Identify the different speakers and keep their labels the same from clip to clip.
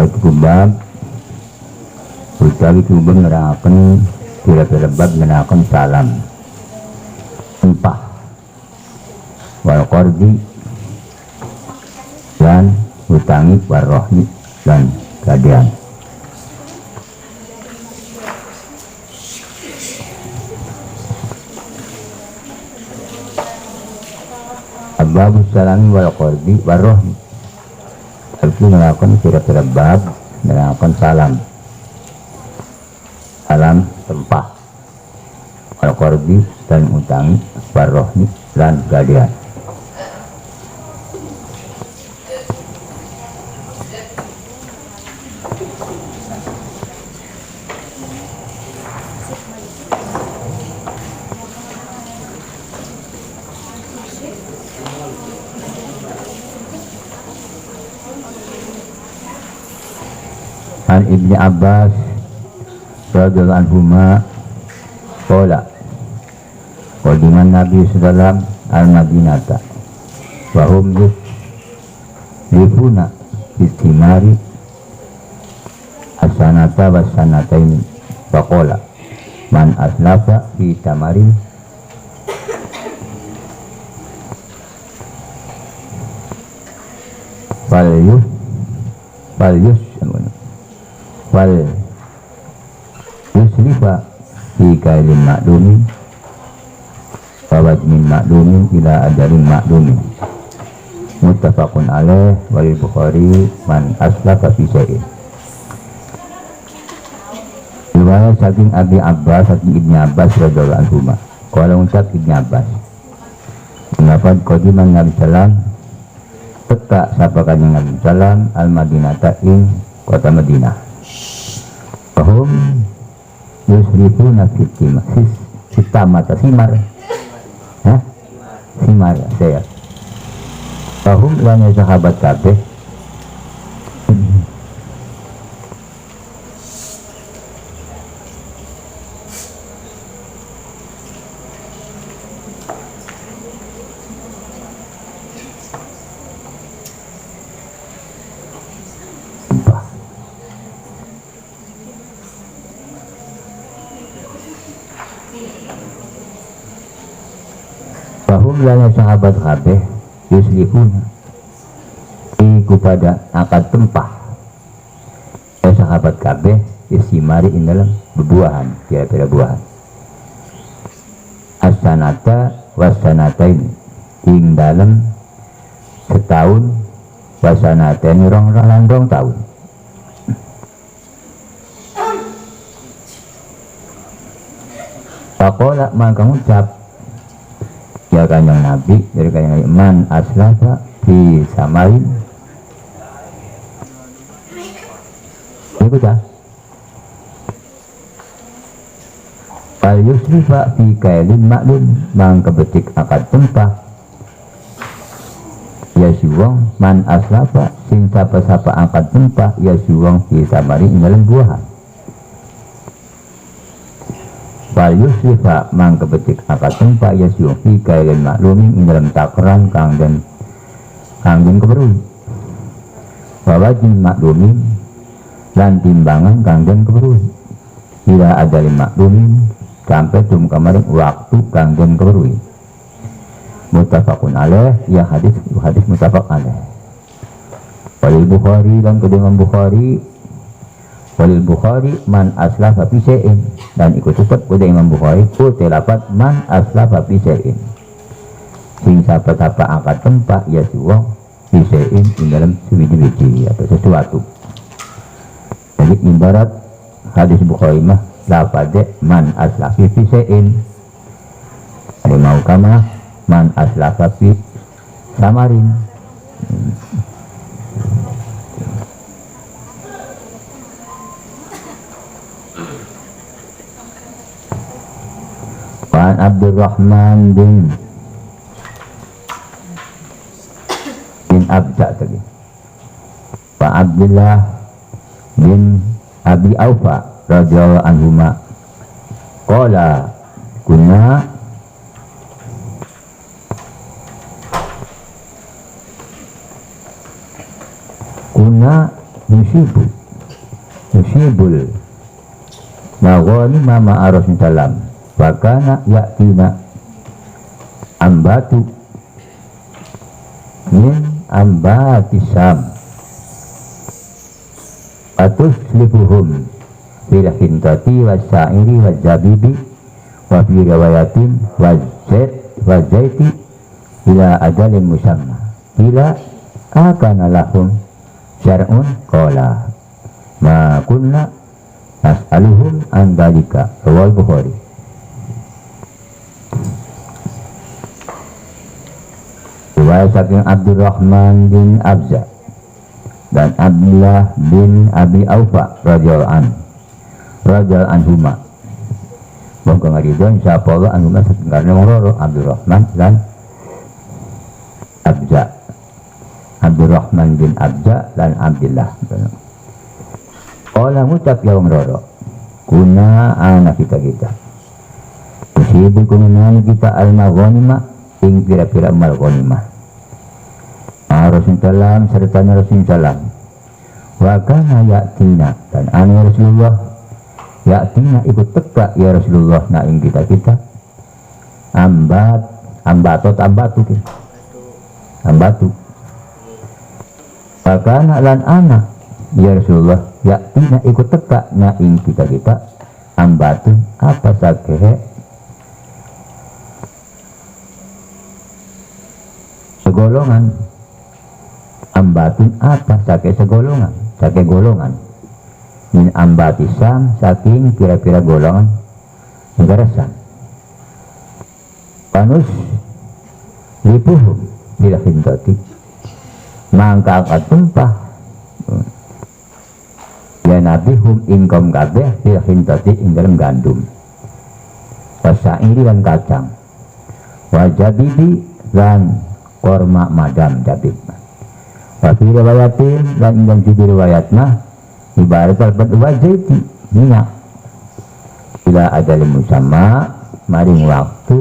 Speaker 1: kubab utawi kubab nerangkan kira-kira bab nerangkan salam empah wal qardi dan utangi warrohni dan kadean. Babu salami wal qardi warrohni itu melakukan kira-kira bab melakukan salam tempah wal qardi dan utangi warrohni dan kadean. An Ibni Abbas radhiyallahu anhuma qala qadiman Nabi sallallahu al-Madinata wa hum yufuna istimari asanata wa sanataini faqala man aslafa fi tamarin fal yuslifa fi kailin ma'lumin wa wajmin ma'lumin ila ajalin ma'lumin muttafaqun alaih wal Bukhari man aslafa fi syai'in. Riwayat saking Abi Abbas saking Ibni Abbas radhiyallahu anhu qala ucap Ibni Abbas mendapat qadiman Nabi sallam teka sapa kanjeng Nabi sallam al-Madinata ing kota Madinah. Bahum yusrifuna mata simar. Simar ya saya. Bahum lanya sahabat kabeh lanya sahabat kabeh yuslihuna iku pada akad tempah sahabat kabeh isimari ing dalam bebuahan kira-kira buahan asanata wasanatain ing dalam setahun wasanatain rong tahun. Pakola maka ngucap ya kanjeng Nabi dari kanjeng Nabi man aslafa fi samarin ikut ya fal yuslifa fi kailin maklum mangka betik akad tempah ya siwong man aslafa sing sapa-sapa akad tempah ya siwong fi samarin dalam buahan fal yuslifa mangka betik akad tempah ya siwong fi kailin maklumin ing dalam takran kang den keberun wawajin maklumin dan timbangan kang den keberun bila ada maklumin sampai tum kemarin waktu kang den keberun. Muttafaqun alaih ya hadis muttafaq alaih. Walil Bukhari dan kedua Bukhari walil Bukhari man aslafa fi syai'in dan ikut cepat pada Imam Bukhari terdapat man aslafa fi syai'in sing sapa-sapa angkat tempat ya suwong fi syai'in dalam sewiji-wiji atau sesuatu. Jadi ibarat hadis Bukhari mah lafadze man aslafa fi syai'in ada mau kama man aslafa fi samarin. Wan Abdurrahman bin Abda tadi Pak Abdullah bin Abi Aufa radhiyallahu anhuma qala kunna yusibul maghanima ma'a Rasulullah wa kana ya'tina ambatu min ambatisam atuslifuhum bil hintati wasya'iri wajabibi wa fi riwayatin wazaiti ila ajalin musamma ila akana lahum syar'un qala ma kunna nas'aluhum an dalika rawal Bukhari. Riwayat saking Abdurrahman bin Abza dan Abdullah bin Abi Aufa radhiyallahu anhuma. Monggo ngaridon sapa Allah anhuma saking karena loro Abdurrahman dan Abza. Abdurrahman bin Abza dan Abdullah. Qala ngucap ya wong loro. Kuna anak kita. Usibu kuminani kita al-maghanimah ing pira-pira al-maghanimah. Rasulullah serta Rasulullah wa kana ya'tina dan Rasulullah ya'tina ikut teka ya Rasulullah na ing kita ambatu wa kana lan anak ya Rasulullah ya'tina ikut teka na ing kita ambatu apa sakehe segolongan ambatun apa sake golongan min ambatisam saking kira-kira golongan negarasan panus lipuhum bila hintati mangka angkat tumpah ya nabihum ingkom kabeh bila hintati ing dalam gandum wasairi dan kacang wajabibi dan korma madam jabib. Tapi riwayatin dan indang siji riwayat mah ibarat albat wajaiti minyak bila ada musamma maring waktu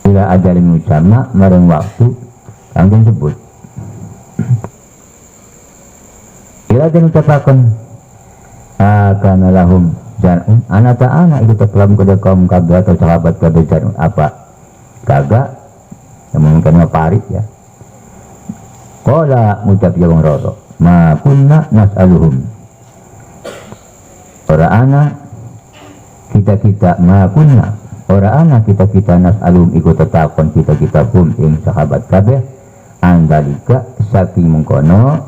Speaker 1: bila ada musamma maring waktu yang disebut bila diucapakan akan lahum jar'un anata anak itu terpelam kepada kaum kabeh atau sahabat kabeh jar'un apa kagak yang mengatakan parit ya. Qala ngucap ya wong roro ma kunna nas'aluhum ora ana kita ma kunna ora ana kita nas'aluhum ikut tetakon kita hum ing sahabat kabeh andalika saking mengkono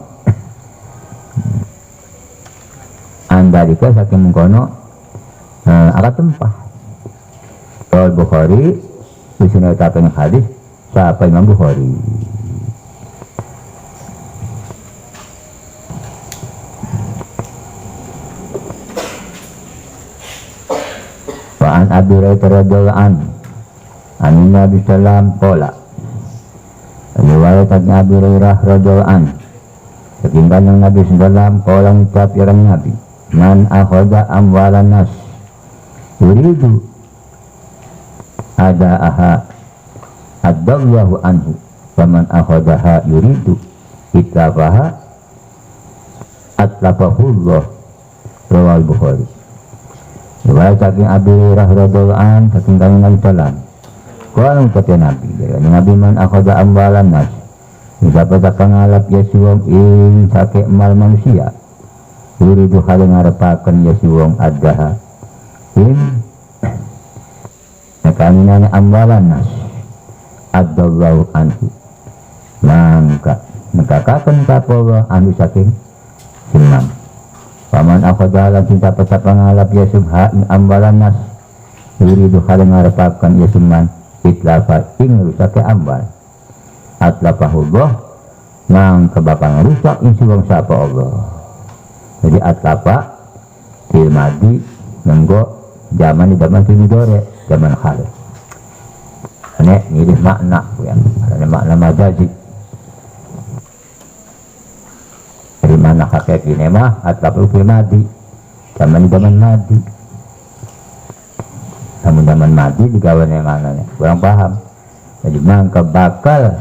Speaker 1: akat tempah Rawal Bukhari disini utapan hadis siapa Imam Bukhari. Wa'an Abi Hurairah radhiyallahu anhu an Nabi sallam qala riwayat Abi Hurairah radhiyallahu anhu saking Nabi sallam qala ngucap irang Nabi man akhadha amwalan nas yuridu ada'aha adallahu anhu waman akhadaha yuridu itlafaha atlafahullah rawal Bukhari. Riwayat saking Abi Hurairah radhiyallahu anhu saking Nabi sallam qala kata Nabi Nabi man akhadha amwalan nas dapat kangalap yasi wong ing sake emal manusia yuridu hal ngarepaken yasi wong adaha ing nakanina amwalan nas adallahu anhu mangka nekakaken kapolo anu saking sinan paman akhadha lan cinta pesak pangalap ya subha ing amwalan nas yuridu hal ngarepaken ya suman itlafa ing rusake ambal atlafahullah mangka bakal rusak ing siwang sapa Allah. Jadi atlafa filmadi nenggo zaman di zaman timidore zaman khalid ini mirip makna ya, ada makna majazi dari mana hakiki ini mah atau fil madi zaman madi zaman madi digawe yang mana nih kurang paham. Jadi mangka bakal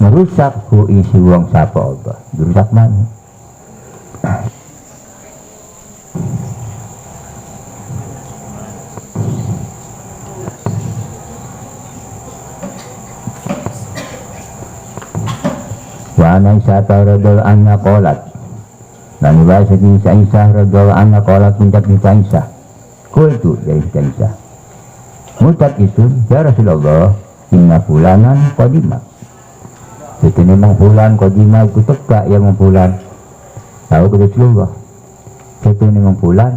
Speaker 1: merusak hu isi wong sapa Allah. Merusak mana? Wa ana Aisyah radhiyallahu anha qalat, dan riwayat dari Aisyah radhiyallahu anha qalat puncak di Aisyah, qultu dari Aisyah, mutak itu ya Rasulullah, inna fulanan qadimah. Itu memang fulan qadimah itu teka yang memfulan. Tahu ke Rasulullah. Itu memang fulan.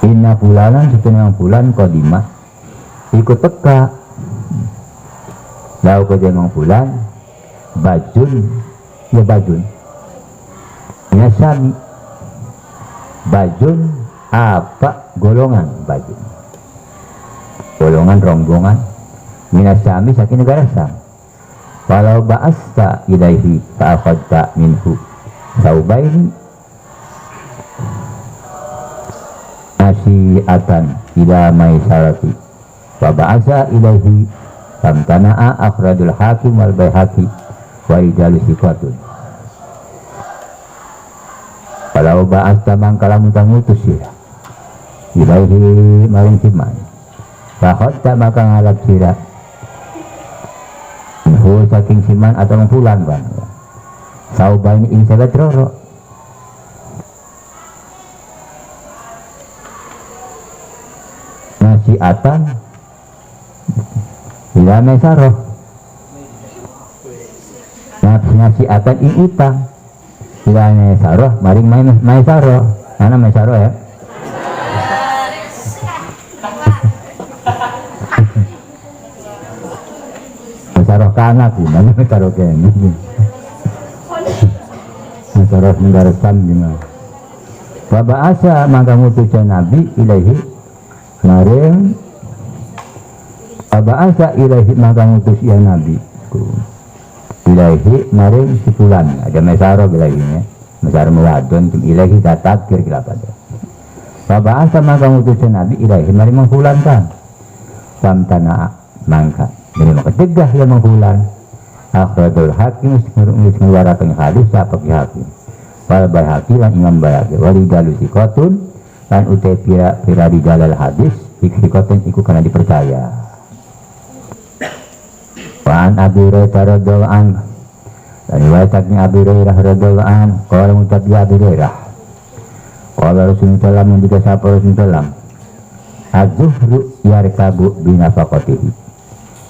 Speaker 1: Inna fulanan itu memang fulan qadimah. Ikut teka. Tahu ke memang fulan. Bajun, ya bajun. Ya sami. Bajun apa golongan bajun? Golongan rombongan minas sami saking negara Sam. Walau ba'asta ilaihi fa'akhadta minhu saubaini nasi'atan ila maisarati wa ba'asa ilaihi famtana'a akhrajul hakim wal bayhaqi wa rijalu siqatun. Walau ba'asta mangkala mutangutus sirah ilaihi maring siman fa'akhadta maka ngalap sirah minhu saking siman atau mengpulan bang saubaini ing sabat roro nasi'atan ila maisaroh nasi'atan ing utang ila maisaroh maring maisaroh mana maisaroh ya maisaroh kanak mana maisaroh kene maisaroh negara Sam gimana Baba asa maka mutusnya Nabi ilaihi maring Baba asa ilaihi maka mutus ya Nabi ilaihi maring sipulan ada mesaro ilaihinya mesaro mewadon ilaihi datakir kira pada Baba asa maka mutusnya Nabi ilaihi maring menghulan kan samtana mangka jadi maka tegah yang menghulan akhrajul hakim mengeluarkan hadis apa hakim wal bayhaqi lan imam bayhaqi walidalu sikotun lan utai pira di dalal hadis sikotun iku karena dipercaya. Waan Abi Hurairah radhiyallahu anhu dan riwayatnya Abi Hurairah radhiyallahu anhu qala mutab ya Abi Hurairah qala Rasulullah sallallahu alaihi wasallam Rasulullah az-zuhru yarkabu binafaqatihi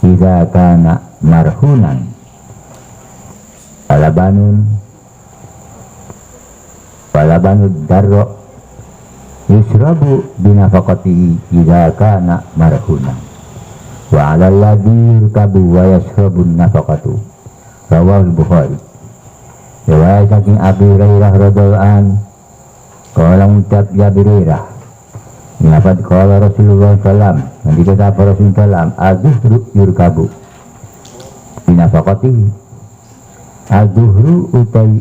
Speaker 1: idza kana marhunan Walabanud darro yusrabu binafaqatihi idza kana marhunan wa 'alal ladzi yurkabu wa yashrabun nafaqatu rawahu Bukhari. Riwayat saking Abi Hurairah radhiyallahu anhu qala mutab ya Abi Hurairah nafad qala Rasulullah sallam nanti kata Rasulullah sallam az-zuhru yurkabu binafaqatihi az-zuhru utai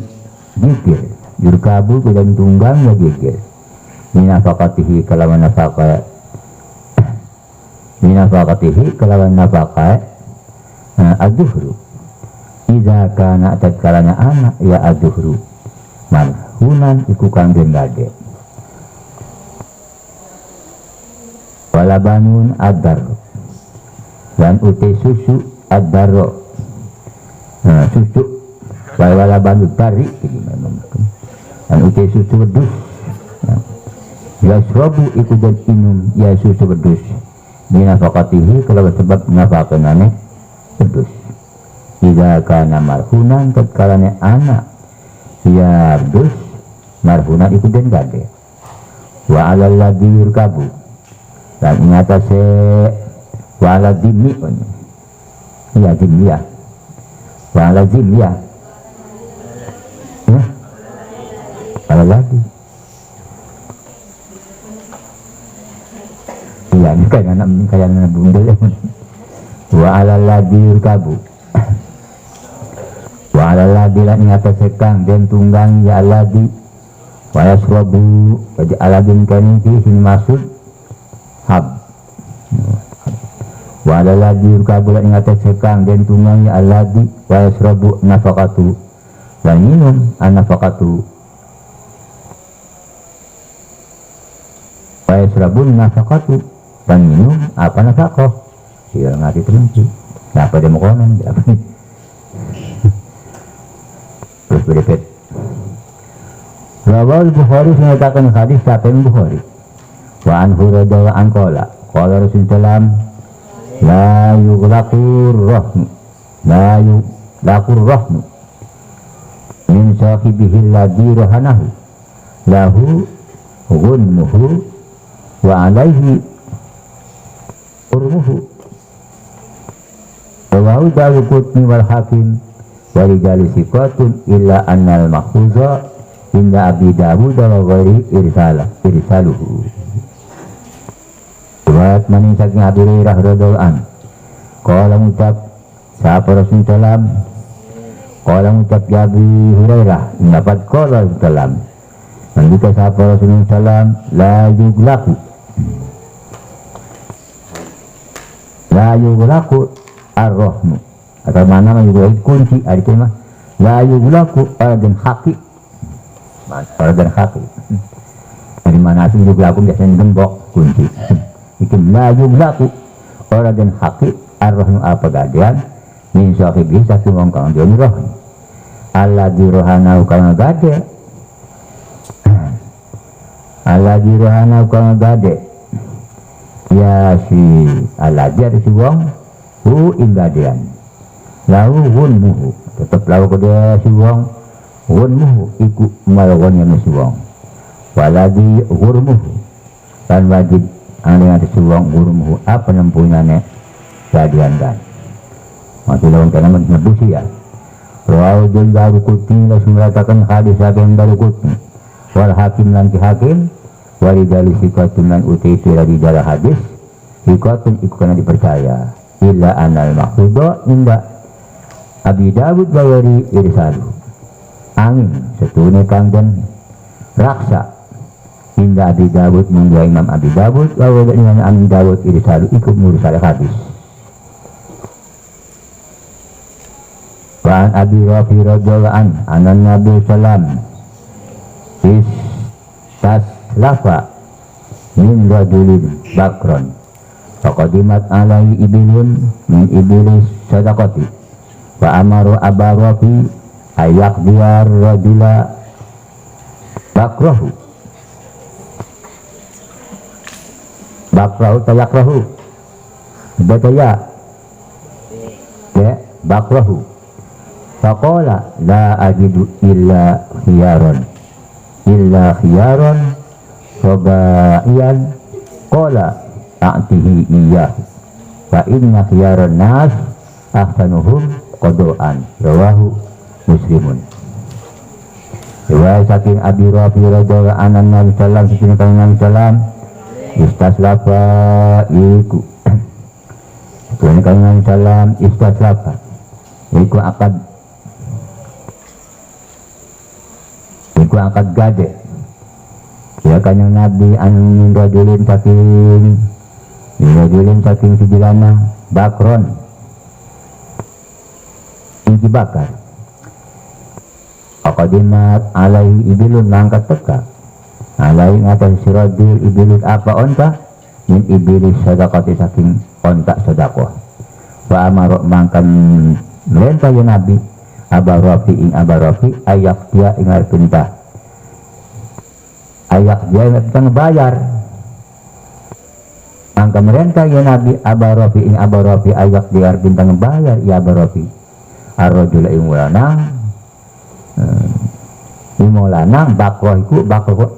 Speaker 1: zikir yurkabu dan tunggang ya zikir minafaqatihi kalawan nafaqah minafaqatihi kalawan nafaqah az-zuhru idza kana tatkalana anak ya az-zuhru marhunan iku kanggen gade walabanun ad-dar dan utai susu ad-darro susu walabanun tari jadi memang dan utai susu wedus ya surabu iku dan inum ya susu wedus binafaqatihi kalau sebab nafaqanane wedus idza kana marhunan tatkalane anak ya wedus marhunan iku den gade wa 'alal ladzi yurkabu dan ingatase wa 'alal dhimmi ya dhimmi ya wa 'alal dhimmi ya kalau lagi iya ini kayak anak bundel wa 'alal ladzi yurkabu wa 'alal ladzi lan ingatase kang den tunggang ya ladzi wa yasrabu jadi aladin kan ini sini maksud waladhi kabula ing atas sekang den tungangi alladhi wa yasrabu nafaqatu lan minum an-nafaqatu wa yasrabun nafaqatu dan minum apa nafaqah ya ngerti temen sih apa dia mau komen terus berikut Rawal Bukhari menyatakan hadis Sahih Bukhari wa anhu radhiyallahu anhu qala Rasulullah la yughlaqur rahmu min sahibihi alladhi rahanahu lahu ghunmuhu wa alaihi urmuhu wa dawu qutni wal hakim wa rijali sifatun illa annal mahfuza inda Abi Dawud wa ghairi irsaluhu buat maning saking Abi Hurairah radhiyallahu an qala ngucap sapa Rasulullah qala ngucap Abi Hurairah dapat qala Rasulullah nandika sapa Rasulullah la yughlaqu ar-rahmu atau mana juga kunci artinya la yughlaqu dan haki dan haki dari mana sih yughlaqu biasanya gembok kunci ikin la yughlaqu dan haki ar-rahmu apa gadian min sahibi saking wong kang dene roh alladzi rohanau kang gade alladzi rohanau kang gade ya si alladzi ada si wong hu inggadean lahu wunmuhu tetap lahu kode si wong wunmuhu iku malawannya si wong waladi wurmuhu dan wajib dengan si wong wurmuhu apa nempunyane jadian kan masih lawan karena menebusi ya rawal jul daru kutni lalu meratakan hadis hakim daru kutni wal hakim nanti hakim walidali sikatun lan uti dari jala hadis sikatun iku kena dipercaya illa anal makhudha inda Abi Dawud bawari irsalu angin setune kanggen raksa inda Abi Dawud munggu Imam Abi Dawud bawari dengan Abi Dawud irsalu ikut mursal hadis wa Abi Rafi radhiyallahu an anan Nabi sallam taslafa min rajulin bakron faqadimat alai ibilun min ibilis sadaqati wa amaru Aba Rafi ayak diyar rajula bakrahu tayakrahu betaya ya bakrahu faqala la ajidu illa khiyaron sobaian qala ta'tihi iyah fa inna khiyaron nas ahsanuhum qado'an rawahu Muslimun riwayat saking Abi Rafi radhiyallahu anhu Nabi sallallahu alaihi wasallam istaslafa iku tuan kanjeng salam istaslafa iku akad gade ya kanjeng Nabi anu rajulin saking sijilana bakron inci bakar akadimat alai ibilun mangkat teka alai ngatas sirajul ibilun apa onta min ibilis sadaqati saking onta sedekah wa amarok mangkan merentah ya Nabi Aba Rafi ayak dia ingat perintah ayak dia ingat kita ngebayar mangka merentah ya Nabi Aba Rafi ayak dia perintah ngebayar ya Aba Rafi ar-rajula imong lanang bakroh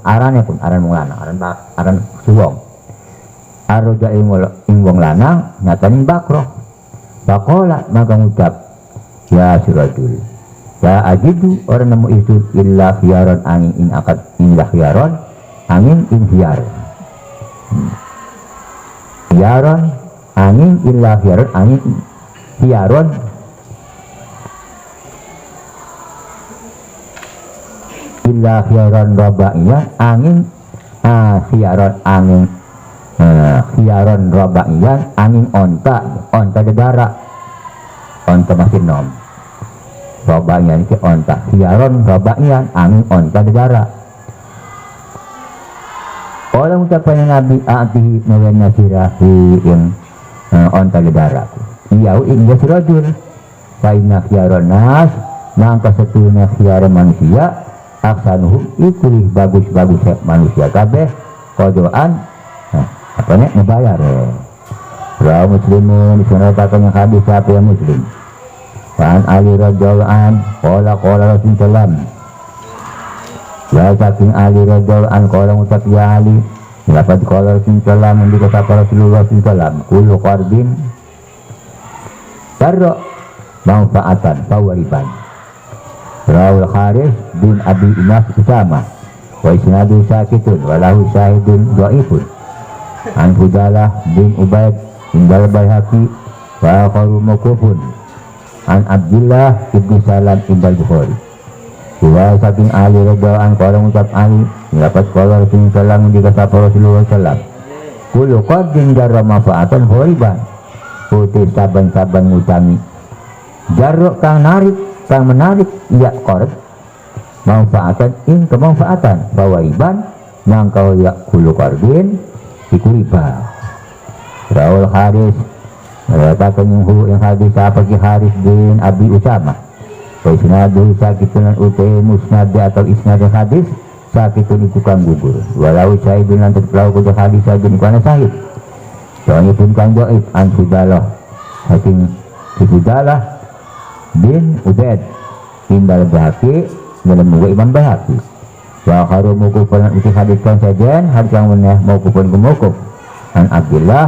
Speaker 1: arane pun aran mung lanang aran suwong ar-rajula imong lanang nyatanin bakroh bakola maka ngucap ya sirajul ya ajidu orang nemu itu illa khiyaron angin in akad illa khiyaron angin in khiyaron angin illa khiyaron angin khiyaron illa khiyaron rabaiya angin khiyaron angin khiyaron robaian angin onta negara onta masih nom robaian ke onta khiyaron robaian angin onta negara. Orang ucapan Nabi ati nawanya sirahi yang onta negara iyau indah sirajul fainah khiyaron nas mangka setuna khiyaron manusia aksanuhum ikulih bagus-bagus manusia kabeh kodoan apanya ngebayar Rawa muslimun disunatakan yang hadis siapa yang muslim Waan Ali radhiyallahu an qala Rasulullah sallam ya saking Ali radhiyallahu an qala ngucap ya Ali dapat qala Rasulullah sallam dikata Rasulullah sallam kullu qardin sarra manfaatan fawariban Rawul Haris bin Abi Inas Usama wa isnadu sakitun walahu syahidun dhaifun an Fudalah bin Ubaid indal Baihaqi wa akharu mawqufun an Abdullah ibn Salam indal Bukhari wa saking Ali radhiyallahu anhu qala ucap Ali dapat qala Rasulullah sallallahu dikata Rasulullah sallallahu kullu qadin jarra manfaatan horiban putih saban-saban ngutami jarra kang menarik ya korek manfaatan in kemanfaatan bawaiban nangkau ya kullu qardin ikuriba Raul Haris mengatakan yang hadis apa ki Haris bin Abi Usama wa isnadu sakitun utai musnad atau isnad hadis sakitun itu kang gugur walau syahidun lantas pelau kuda hadis saja di kana sahid soalnya pun kang doib an Fudalah saking Fudalah bin Ubaid indal Baihaqi dalam buku Imam Baihaqi wa kharu mukufan uti hadiskan sajian hadis yang meneh mukufan kumukuf an Abdullah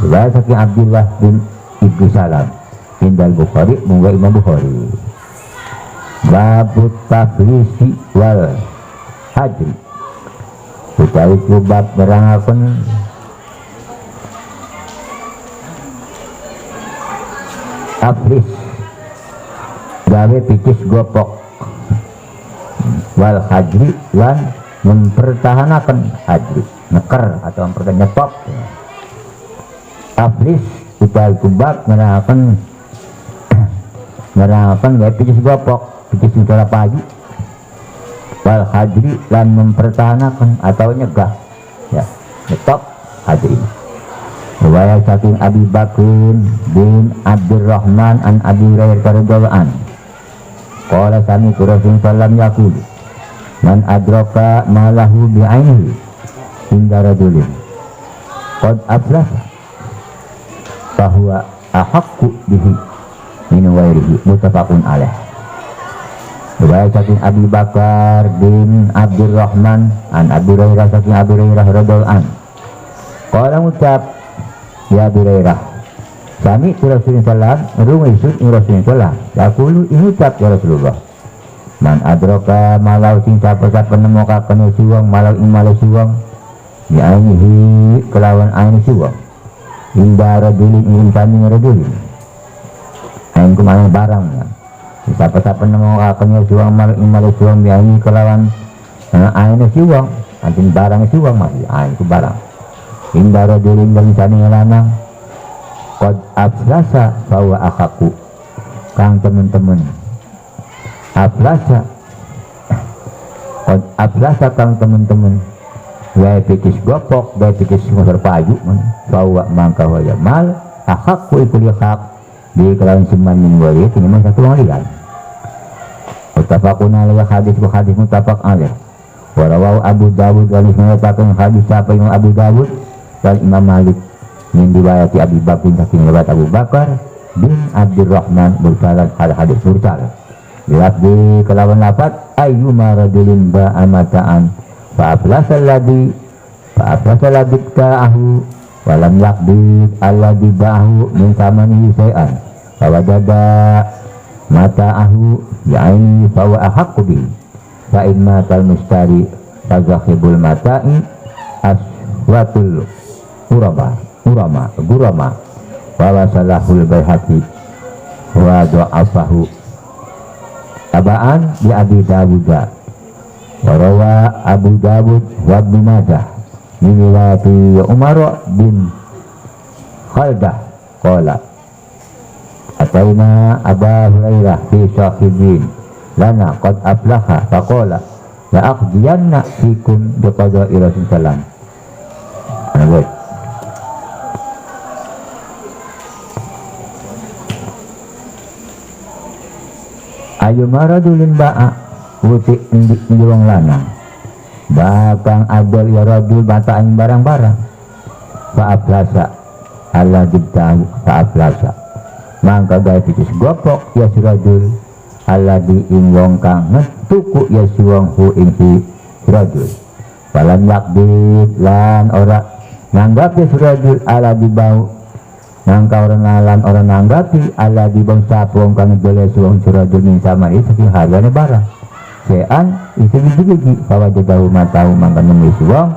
Speaker 1: wa saking Abdullah bin Ibnu Salam indal Bukhari buku Imam Bukhari babut tafrisi wal hajri utawi bab nerangaken tafris gawe picis gopok wal hajri lan mempertahankan hajri neker atau mempertahankan nyetop tafris utawi kubak nerangkan gawe picis gopok picis utara pagi wal hajri lan mempertahankan atau nyegah ya nyetop hajri riwayat saking Abi Bakrin bin Abdurrahman an Abi Hurairah radhiyallahu anhu qala sami Rasulullah sallam yaqul man adraka malahu bi'ainihi inda rajulin qad aflaha fahuwa ahaqqu bihi min ghairihi muttafaqun alaih. Riwayat saking Abi Bakar bin Abdurrahman an Abi Hurairah saking Abi Hurairah radhiyallahu anhu qala ngucap ya Abi Hurairah sami Rasulullah sallallahu alaihi Rasulullah yaqulu inucap ya Rasulullah man adraka malau sing sapa-sapa nemokaken siwang malau ing malau siwang bi ainihi kelawan aini siwang inda rajulin ing kami rajulin ain kumaha barang sapa-sapa nemokaken siwang malau ing malau siwang bi ainihi kelawan aini siwang antin barang siwang masih ain ku barang inda rajulin dan sani lanang qad aflasa bahwa akaku kang temen-temen aflasa qad aflasa kang temen-temen wae pikis gopok wae pikis motor paju bahwa mangka waya mal akaku itu hak di kelawan seman min wali ini mah satu ngalian muttafaqun alaihi hadis muttafaq alaih wa rawahu Abu Dawud dan mengatakan hadis siapa yang Abu Dawud dan Imam Malik min riwayati Abi Bakr saking riwayat Abu Bakar bin Abdurrahman mursalan hadis mursal di kelawan lafaz ayyuma rajulin ba'amataan fa'aflasal ladhi ka'ahu walam yaqbid alladhi ba'ahu min samanihi syai'an fawajada mata'ahu ya'ini fawa ahaqqu bihi fa'in matal mustari fazahibul mata'i aswatul Gurama wa salahul Baihaqi wa dha'afahu tabaan di Abi Dawud wa rawa Abu Dawud wa Ibnu Majah Niwati Umar bin Khaldah qala Ataina Aba Hurairah fi sahibin lana qad aflaha faqala la aqdiyanna fikum biqada'i Rasulullah. Ayu maradulin ba'a utik indik juang lanang bakang adol ya radul bataan barang-barang fa'aplasa Allah dibtahu fa'aplasa mangka gaya pitis gopok ya si radul Allah diing wong kang ngetuku ya si wong hu ing si radul palan yakdid lan ora nanggap ya si radul Allah dibau nangka orang nalan orang nanggapi Allah di bangsa wong kang jole suwong surajul min sama itu ki hargane barang sean itu biji bahwa jauh matau mangka nemu suwong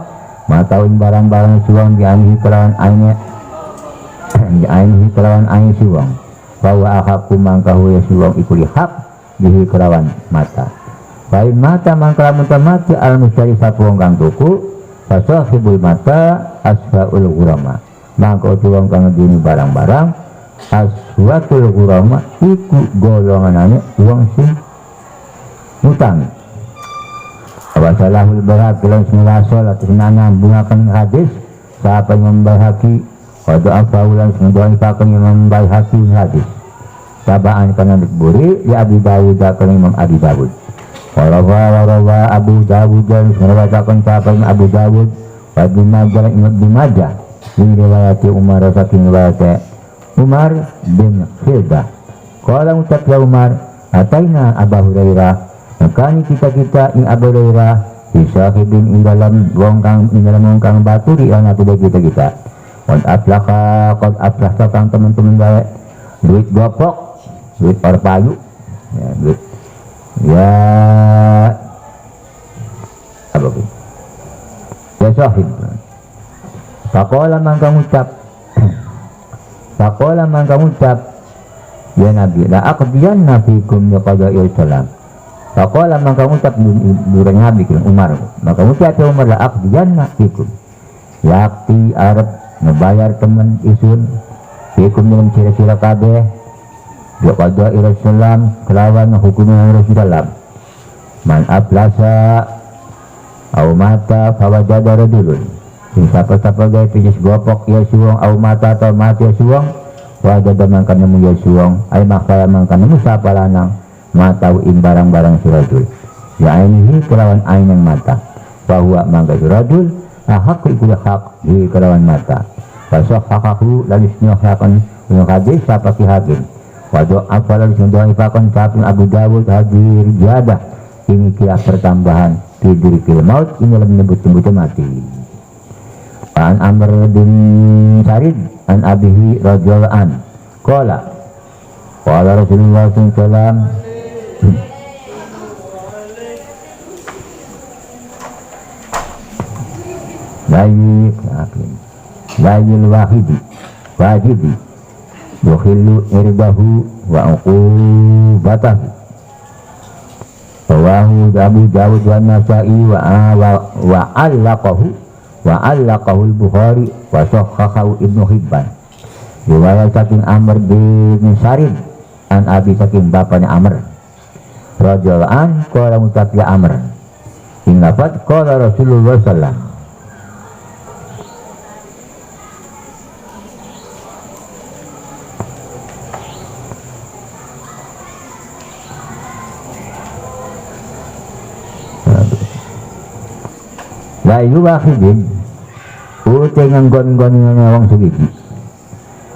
Speaker 1: matauin barang-barang suwong dianihi kelawan aine dianihi kelawan aine suwong bahwa akaku mangka hu ya suwong ikuli hak dihi kelawan mata bain mata mangka lamun mati al mustari satu wong kang tuku fasahibul mata asfaul ghurama maka uang kang dini barang-barang aswatul ghurama iku golonganane uang sing utang awasalahul barak dalam sembilasol atau senanam bungakan hadis siapa yang membahaki pada afaulan sendoan ipakan yang membahaki hadis tabaan kana diburi di Abi Dawud kana Imam Abi Dawud warawa Abu Dawud dan senawatakan siapa yang Abu Dawud wa Ibnu Majah ini riwayat Umar saking riwayat Umar bin Khildah qala ucap ya Umar ataina Abu Hurairah makani kita ing Abu Hurairah bisa hidin ing dalam wong kang baturi ana kita qad aflaha kang teman-teman bae duit gopok duit parpayu ya duit ya apa itu ya sahib Pakola mangka ngucap ya Nabi la aqdiyanna fikum biqada'i salam. Pakola mangka ngucap durang Nabi kan Umar maka ngucap ya Umar la aqdiyanna fikum yakti arab membayar teman isun fikum dengan sira-sira kabeh biqada'i Rasulullah kelawan hukumnya Rasulullah man aplasa au mata fawajada radulun siapa-siapa gaya pijis gopok ya suwong au mata atau mati ya suwong wajada mangka nemu ya suwong ay makaya mangka nemu siapa lanang matau in barang-barang surajul ya ainihi kelawan ain yang mata bahwa mangka surajul ahak ikulah hak di kelawan mata pasok hakahu lalu senyohakan yang hadis siapa ki hakim waduh apa lalu senyohakan capin Abu Dawud hadir jadah ini kira pertambahan tidur kil maut ini lebih menyebut-nyebut mati an Amr bin Sarid an abihi radhiyallahu an qala Rasulullah sallallahu alaihi wasallam layil wajibi yukhillu irdahu wa uqubatahu rawahu Abu Dawud wa Nasa'i wa allaqahu al-Bukhari wa sahhahahu Ibnu Hibban riwayat saking Amr bin Sarid an abi saking bapaknya Amr radhiyallahu an qala mutaqya Amr ing lafaz qala Rasulullah sallallahu layu wakhidin ute nganggon-gon ngawang segigi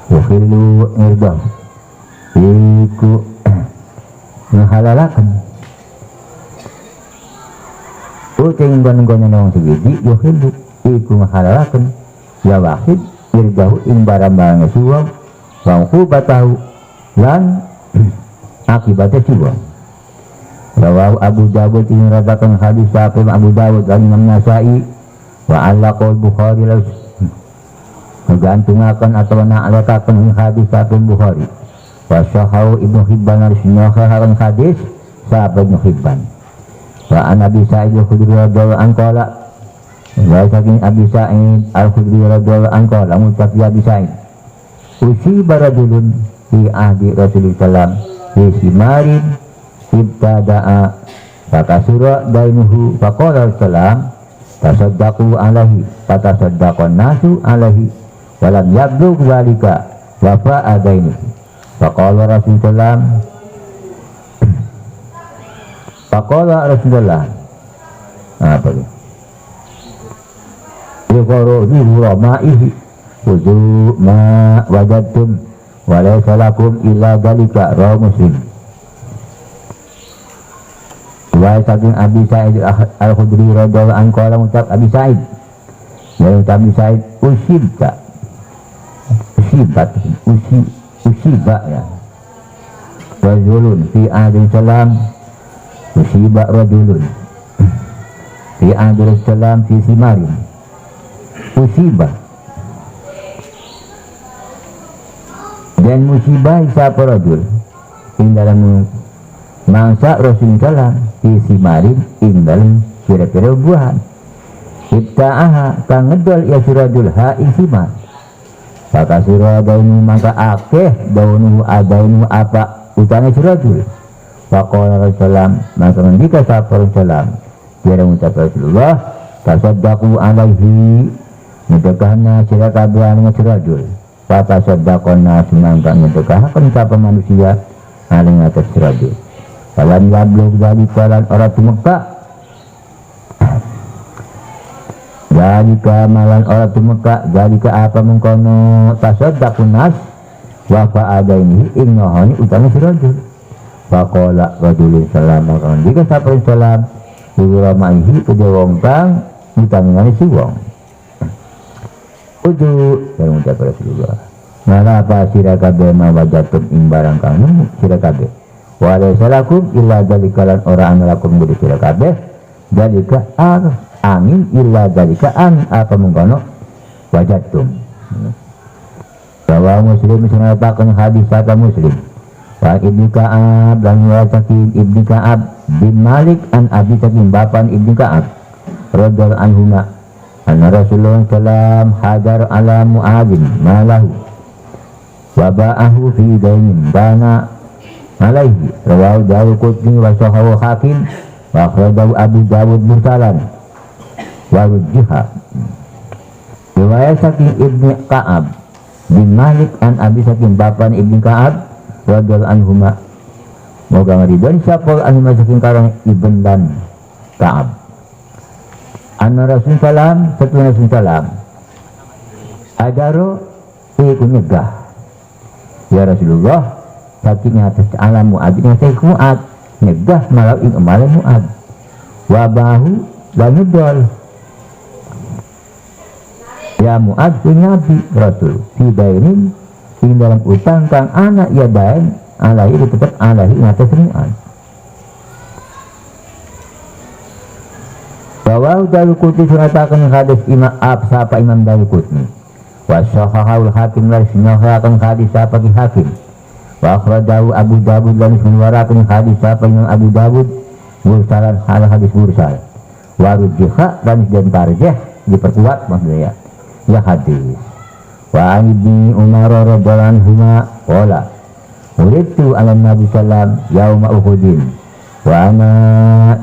Speaker 1: yukhillu irdah iku ngehalalakan ute nganggon-gon ngawang segigi yukhillu iku ngehalalakan ya wakhid irdahu ing barang-barang suwang wangku batahu lan akibatnya suwang rawahu Abu Dawud ini radakan hadis sahih Abu Dawud dan Imam Nasa'i wa allaqal Bukhari lalu menggantungkan atau na'alakakan hadis sahih Bukhari wa sahahu Ibnu Hibban harus menyahakan hadis sahabat Ibnu Hibban wa an Abi Sa'id al-Khudri radhiyallahu anhu qala Wa saking Abi Sa'id Al-Khudri radhiyallahu anhu lamun ucap Abi Sa'id usiba rajulun fi ahdi Rasulullah fi simarin ibtada'a fakasura dainuhu faqala salam tasaddaqu alaihi fatasaddaqan nasu alaihi walam yablugh zalika wa fa'adaini faqala Rasulullah apa itu Yuqarudu rama'ihi Wudu ma wajadtum Walaysa lakum illa dalika Rawa Muslim. Wa saking Abi Sa'id Al-Khudri radhiyallahu anhu qala ucap Abi Sa'id ya Abi Sa'id usiba ya rajulun fi ahdi salam usiba rajulun fi ahdi salam fi simarin musibah dan musibah siapa rajul ing dalam mangsa Rasulullah fi simarin ing dalam kira-kira buahan ibta'aha kang ngedol ya surajul ha ing simar maka suradainu maka akeh daunu adainu apa utangnya surajul faqala Rasulullah maka ngendika sapa Rasulullah kira ngucap Rasulullah tasaddaqu alaihi nyedekahna sira kabeh anu surajul Fata sedakona semangka nyedekahkan sapa manusia aling atas surajul Falam yablugh dzalika lan ora tumeka dzalika malan ora tumeka dzalika apa mengkono tasaddaqun nas wa fa'adaini ing nohoni utama surajul faqala rajulun salam maka jika sapa salam Urama'ihi kedua wong kang utangane si wong ujuk yang ucap Rasulullah nala apa sira kabeh mawajatum ing barang kang nemu sira kabeh walaysa lakum illa dzalika lan ora ana lakum gede sira kabeh dzalika angin illa dzalika an apa mengkono wajatum bahwa Muslim menceritakan hadis kata Muslim wa Ibnu Ka'ab dan Sakin Ibnu Ka'ab bin Malik an Abi Sakin bapan Ibnu Ka'ab radhiyallahu anhu anna Rasulullah sallam hajar ala Mu'adzin malahu wa ba'ahu fi dainin bana alaihi rawahu Dawud Qutni wa sahahu Hakim wa akhrajahu Abu Dawud mursalan wa rujjiha riwayat Sakin Ibnu Ka'ab bin Malik an Abi Sakin bapan Ibnu Ka'ab radhiyallahu anhuma moga ngaridon siapa anu saking karang Ibn dan Ka'ab anna Rasulullah setelah Rasulullah adaro iku nyegah ya Rasulullah saking atas alam Mu'ad yang saya Mu'ad nyegah malau ing amalan Mu'ad wabahu dan nyedol ya Mu'ad punyabi Rasul hidainin ing dalam utang kang anak ya dain alahi tetap alahi ing atas Mu'ad bahwa Dawud Qutni sunatakan hadis Imam sapa Imam Dawud Qutni wa sahahul Hakim lan sunahkan hadis sapa ki Hakim wa akhrajahu Abu Dawud lan sunwarakan hadis sapa Imam Abu Dawud mursalan hal hadis mursal wa rujjiha dan tarjih diperkuat maksudnya ya hadis wa Ibnu Umar radhiyallahu anhu qala uritu ala Nabi sallam yauma Uhudin wa ana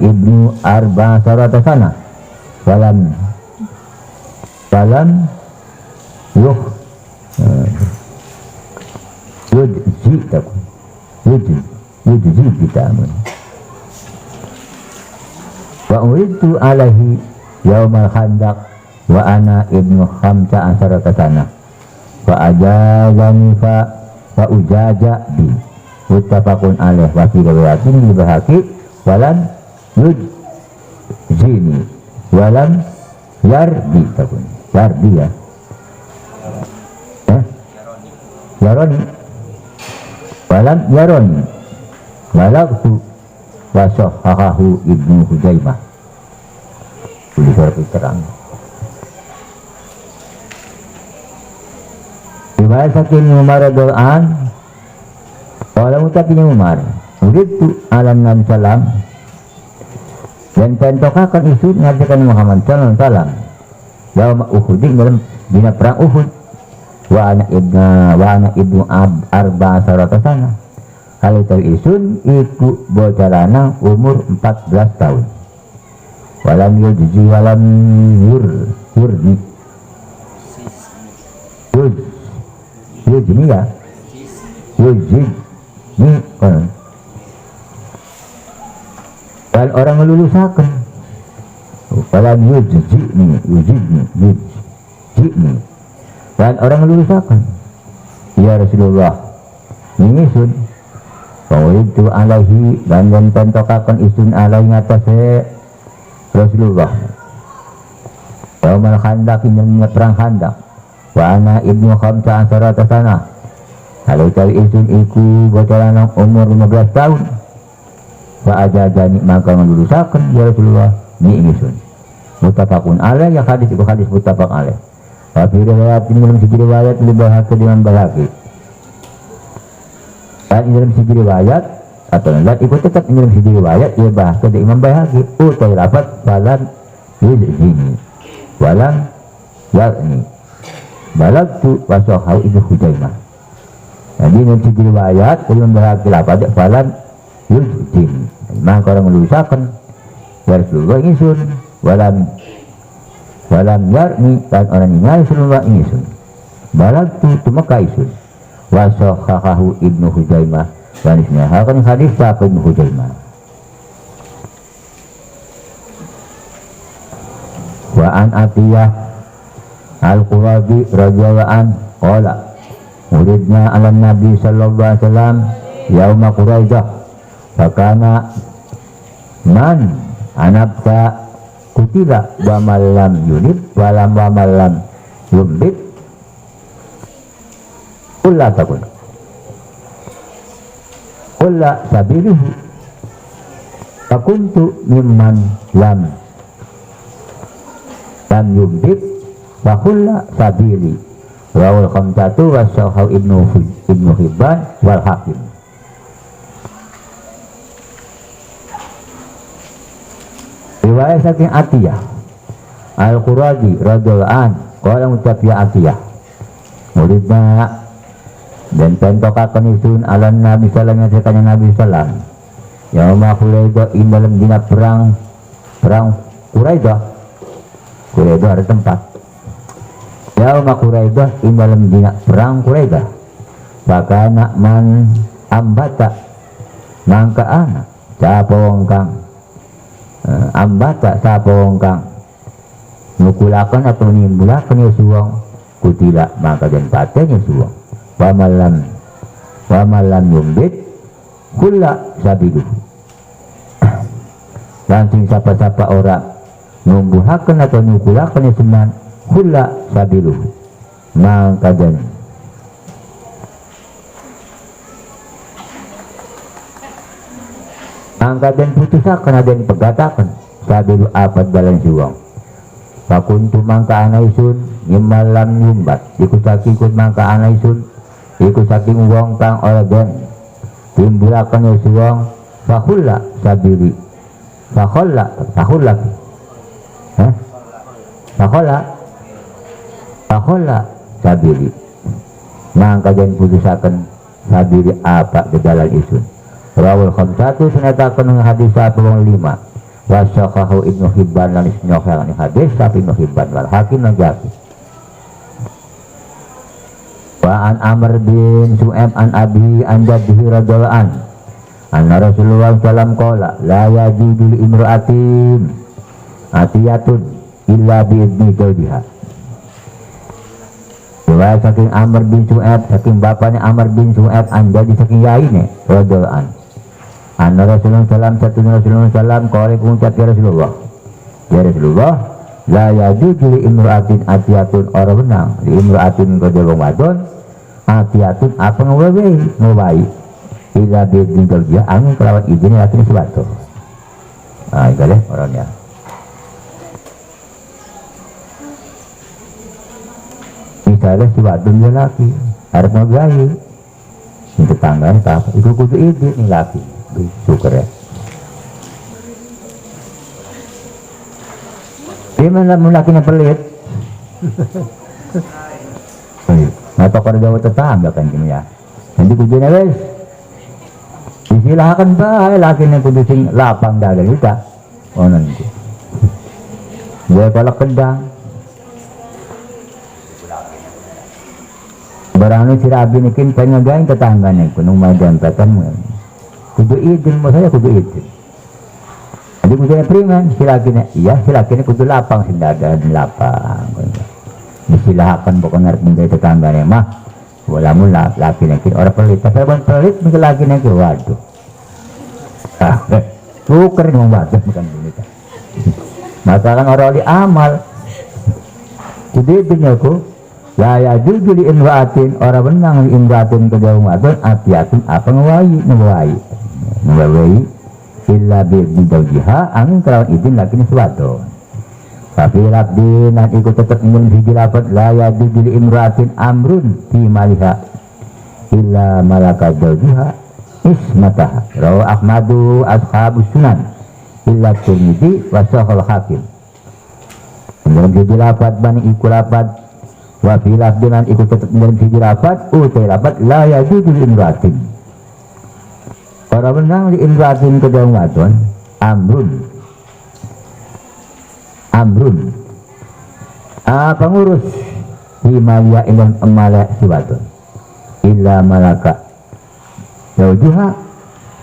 Speaker 1: ibnu arba sarata sana salam yujzi kita wa uritu alaihi yaumal khandaq wa ana ibnu khamsa asarata sana wa ajazani fa ujaja bi muttafaqun alaih wa fi riwayatin li Bahaqi walam yujzini walam yardi takun yardi ya yaroni walam yaroni walaqtu wa sahahahu Ibnu Huzaimah tulis terang riwayat Sakin Umar radhiyallahu anhu kalau ucapnya Umar uritu alam Nabi salam dan pentokakan isu ngajakan Muhammad sallallahu alaihi wasallam yauma Uhudin dalam dina perang Uhud. Wa ana ibnu arba sarata sana. Hal itu isun iku bocarana umur 14 tahun. Walam yujzi walam yurni yujni ya yujzi ni kan. Dan orang melulusakan. Walam yujzi ni dan orang melulusakan. Ya Rasulullah ini sun itu alaihi dan pentokakan isun alaihi atasnya Rasulullah. Yaumal khandak ini perang khandak. Wa ana ibnu khamsa asharata sana. Kalau cari isun iku bocoran umur 15 tahun. Wa ajajani maka melulusakan ya Rasulullah ni isun. Muttafaqun alaih ya hadis itu hadis muttafaq alaih. Wa fi riwayat ini dalam segi riwayat lebih dengan Baihaqi. Dan dalam segi riwayat atau tidak ikut tetap dalam segi riwayat ia bahas ke Imam Baihaqi utai rapat balan yuzini walam yakni balagtu wasahau ibnu Hujaimah. Jadi dalam segi riwayat Imam Baihaqi rapat balan yuzini maka orang melusakan ya Rasulullah ingisun walam yarni dan orang ingat Rasulullah ingisun balagtu tumaka isun wasahhahu ibnu Hujaimah dan isnahakan hadis sahih ibnu Hujaimah. Wa an Atiyah al-Qurazi radhiyallahu an qala muridna ala Nabi sallallahu alaihi wasallam yauma Quraidah fakana man anabta kutila wa malam yunib walam wa malam yumbit kulla takun kulla sabiluhu fakuntu mimman lam yumbit wa kulla sabili rawal khamsatu wa sahau ibnu Hibban wal Hakim. Riwayat saking Atiyah al-Qurazi radhiyallahu an qala ngucap ya Atiyah muridna dan pentokakan isun ala Nabi sallallahu alaihi wasallam Nabi sallam yauma Quraidah in dalam dina perang Quraidah ada tempat yauma Quraidah in dalam dina perang Quraidah fakana man ambata mangka anak sapa wong kang ambata sapa wong kang nukulakan atau nimbulakan ya suwong kutila maka dan patenya suwong wa malam yumbit kulla sabiduh langsung siapa-siapa orang numbuhakan atau nukulakan ya seman kulla sabiduh maka dan putusakan ada yang pegatakan sabiduh apa dalam suwong fakuntu mangka anaisun nyimalam nyumbat ikut mangka anaisun ikut saking wong kang ora den timbulakan ya suwong fahulla sabiri fahulla sabiri mangka den putusakan sabiri apa di dalam isun rawal khamsatu sunatakan dengan hadis 105 wasaqahu ibnu Hibban lan isnyohel ni hadis tapi ibnu Hibban wal Hakim lan Jaki. Wa an Amr bin Su'aib an Abi an Jaddihi radhiyallahu an anna Rasulullah sallam qala la yajidu li imra'atin atiyatun illa bi idni zawjiha. Riwayat saking Amr bin Su'aib saking bapaknya Amr bin Su'aib an Jaddi saking yaine radhiyallahu an anna Rasulullah sallam satunya Rasulullah sallam qala mengucap ya Rasulullah la yajuzu li imra'atin atiyatun orang benang li imra'atin kodewong wadon atiyatun apa ngobai ila bidin dia angin kelawat izin yakin sebatu itu deh orangnya misalnya si wadon dia laki harus ngobai ini tetangganya apa itu kudu izin nih laki syukur ya. Dia mana lakinya pelit Atau kalau jauh tetangga kan gini ya. Nanti kudunya wes. Disilahkan bae laki yang kudu sing lapang dagang kita. Oh nanti. Dia kalau kedang. Barangnya si Rabi nikin penyegain tetangganya kunung majan petanmu. Kudu izin mau saya kudu izin. Jadi kudunya priman si lakinya. Iya si lakinya kudu lapang sing dagang lapang. Disilahkan pokoknya menjadi tetangganya mah. Wala mula laki nikin orang pelit. Tapi orang pelit mungkin laki nikin waduh. Tuker nih membaca bukan boneka. Masalah orang di amal. Jadi dunyaku la ya jujuli imraatin orang benang imraatin ke jauh wadon atiatin apa ngawai illa bi zawjiha angin kelawan izin laki ni suwadon. Tapi labdin dan ikut tetap ingin hiji lapat la ya jujuli imraatin amrun fi maliha illa malaka zawjiha ismataha rawa Ahmadu ashabus sunan illa Tirmidzi wa sahal hakim. Dalam hiji lapat bani ikut lapat wa fi lafdinan ikut tetap dalam hiji lapat utai lapat la yajuzu li imratin orang menang li imratin ke dalam wadon amrun pengurus di malia indan emala si wadon illa malaka jaujuha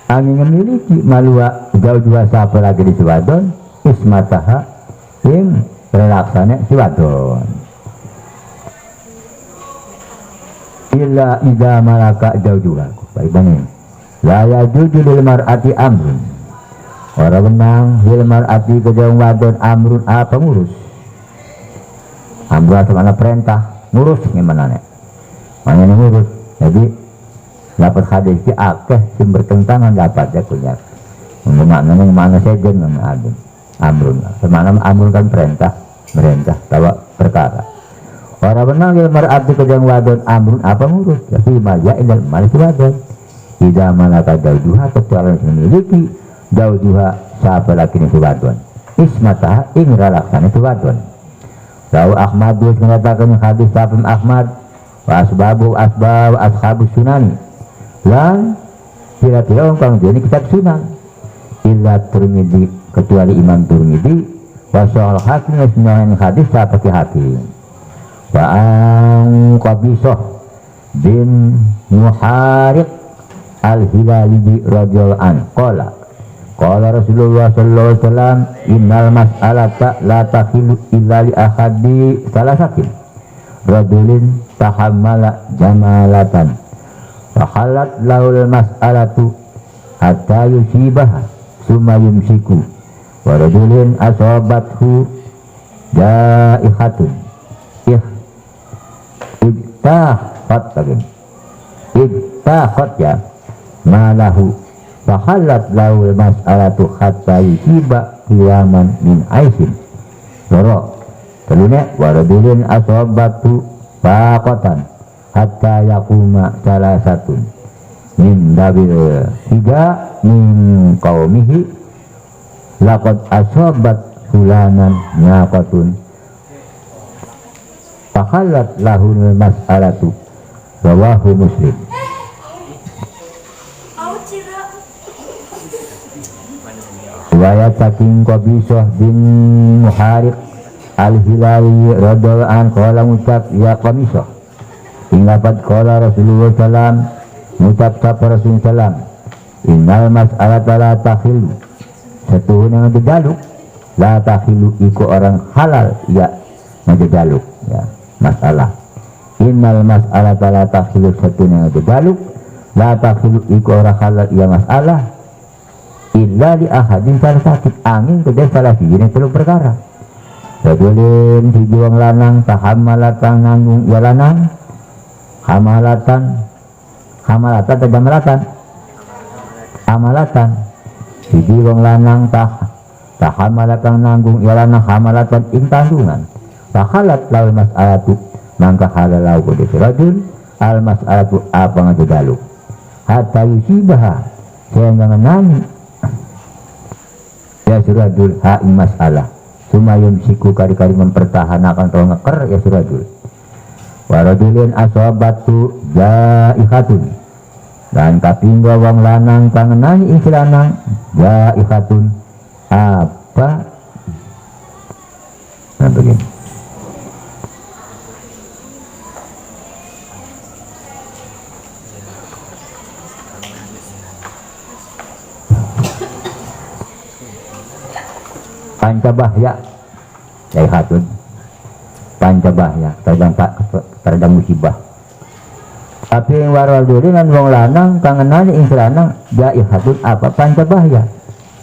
Speaker 1: angin memiliki malua jaujuha siapa lagi di si wadon ismataha yang relaksanya si wadon illa idza malaka jaujuha baik bani la yajuju lil mar'ati amrun orang menang lil mar'ati ke jauh wadon amrun pengurus amrun sama perintah ngurus gimana nih mana ngurus jadi dapat hadis si akeh sing bertentangan dapat ya kuliah maknanya mana saja nang ada amrun semana amrun kan perintah tawa perkara orang benang yang merarti kejang wadon amrun ngurus tapi maya indah malis wadon tidak malaka jaujuha kecuali memiliki jaujuha siapa laki ni wadon ismatah ing relaksana si wadon Rawu Ahmad mengatakan hadis Sa'im Ahmad wa asbabu ashabus sunani lan kira-kira orang jadi kitab sunan illa Tirmidzi kecuali Imam Tirmidzi wa sahal hakim yang hadis seperti hakim Ba'ang Qabisah bin Muhariq al-Hilali radhiyallahu anhu qala Rasulullah sallallahu alaihi wasallam innal mas'alata la takhilu illa li ahadi salasatin rajulin tahammala jamalatan fahalat lahul mas'alatu hatta yusibaha summa yumsiku wa rajulin asabathu jaihatun ittaqat ya malahu fahalat lahul mas'alatu hatta yusiba qiyaman min aisin loro keluarnya waradulin asabatu faqatan hatta yakuma salah satu min dabil tiga min qaumihi laqad asabat fulanan nyaqatun fahalat lahul mas'alatu rawahu Muslim. Riwayat saking Qabisah bin Muhariq al-Hilali radhiyallahu anhu qala ngucap ya Qabisah ing lapat qala Rasulullah sallam ngucap sapa Rasul sallam innal mas'alata la takhilu satuhun yang dijaluk la takhilu iku orang halal ya ngajaluk ya masalah innal mas'alata la takhilu satuhun yang dijaluk la takhilu iku orang halal ya masalah illa li ahadin salah sakit angin kedai salah sijine telu perkara rajulin si juang lanang tahammalatan nganggung ya lanang hamalatan si juang lanang tahammalatan nganggung ya lanang hamalatan ing tanggungan fahalat lawal mas'alatu mangka halal lau kodesi rajul al mas'alatu apa ngajagaluk hatta yusibaha sehingga ngenani ya suradul ha'ing masalah sumayum siku kari-kari mempertahankan atau ngeker ya si rajul. Warajulin asobatu ja'ihatun, dan kapingga wang lanang kangenani ing lanang ja'ihatun apa. Nah begini, pancabahya ja'ihatun, pancabahya terhadap musibah. Tapi yang warajulin lan wong lanang kangenani ing lanang ja'ihatun apa pancabahya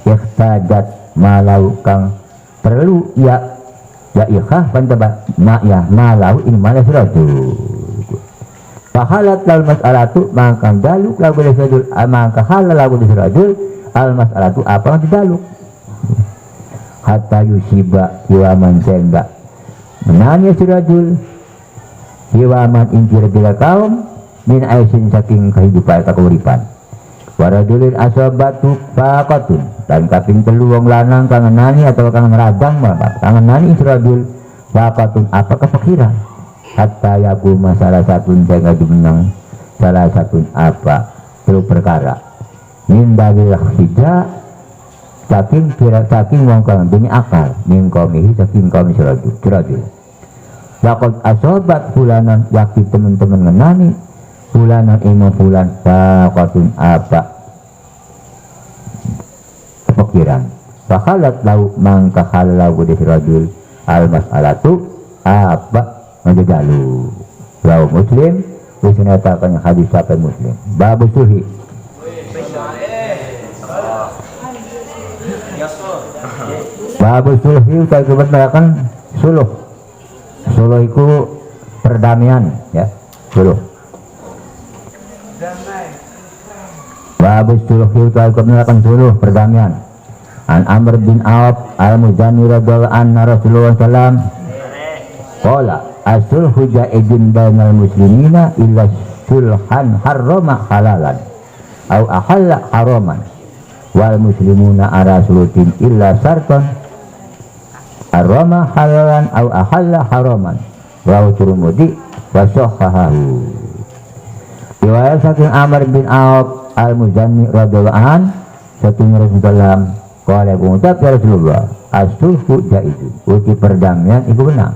Speaker 1: ikhtajat malau kang perlu ya ikhah pancabah ma ya malau ini malah rajul. Fahalat lal mas'alatu maka daluk lagu rajul maka halal lagu rajul al mas'alatu apa yang daluk hatta yusiba hiwaman sehingga menanya si rajul hiwaman injir bila kaum min aisin saking kehidupan atau keuripan. Warajulin asabatu faqatun, dan kaping telu wong lanang kangenani atau kangen radang kangenani si rajul faqatun apa kepikiran hatta yaku masalah satun sehingga dimenang salah satun apa telu perkara min dalil hija saking wong kang dunia akal min kaumihi saking kaum si rajul. Laqad asobat fulanan yakti teman-teman ngenani fulanan imo fulan faqatun apa kepikiran. Fakhalat lau mangka halau di rajul al mas'alatu apa menjajalu. Lau Muslim disinatakan hadis sampai Muslim babu sulhi. Babu sulhi kita kebetulan suluh. Suluh itu perdamaian ya, suluh. Babu suluh kita kebetulan suluh perdamaian. An Amr bin Auf al-Muzani radhiyallahu anhu Rasulullah sallam qala as-sulhu ja'idun bainal muslimina illa sulhan harrama halalan au ahalla haraman wal muslimuna ara sulutin illa sartan harrama halalan au ahalla haraman wa Tirmidzi wa sahahahu. Riwayat saking Amr bin Auf al-Muzani radhiyallahu anhu saking Rasulullah qala ngucap ya Rasulullah as-sulhu ja'idun uti perdamaian itu benar.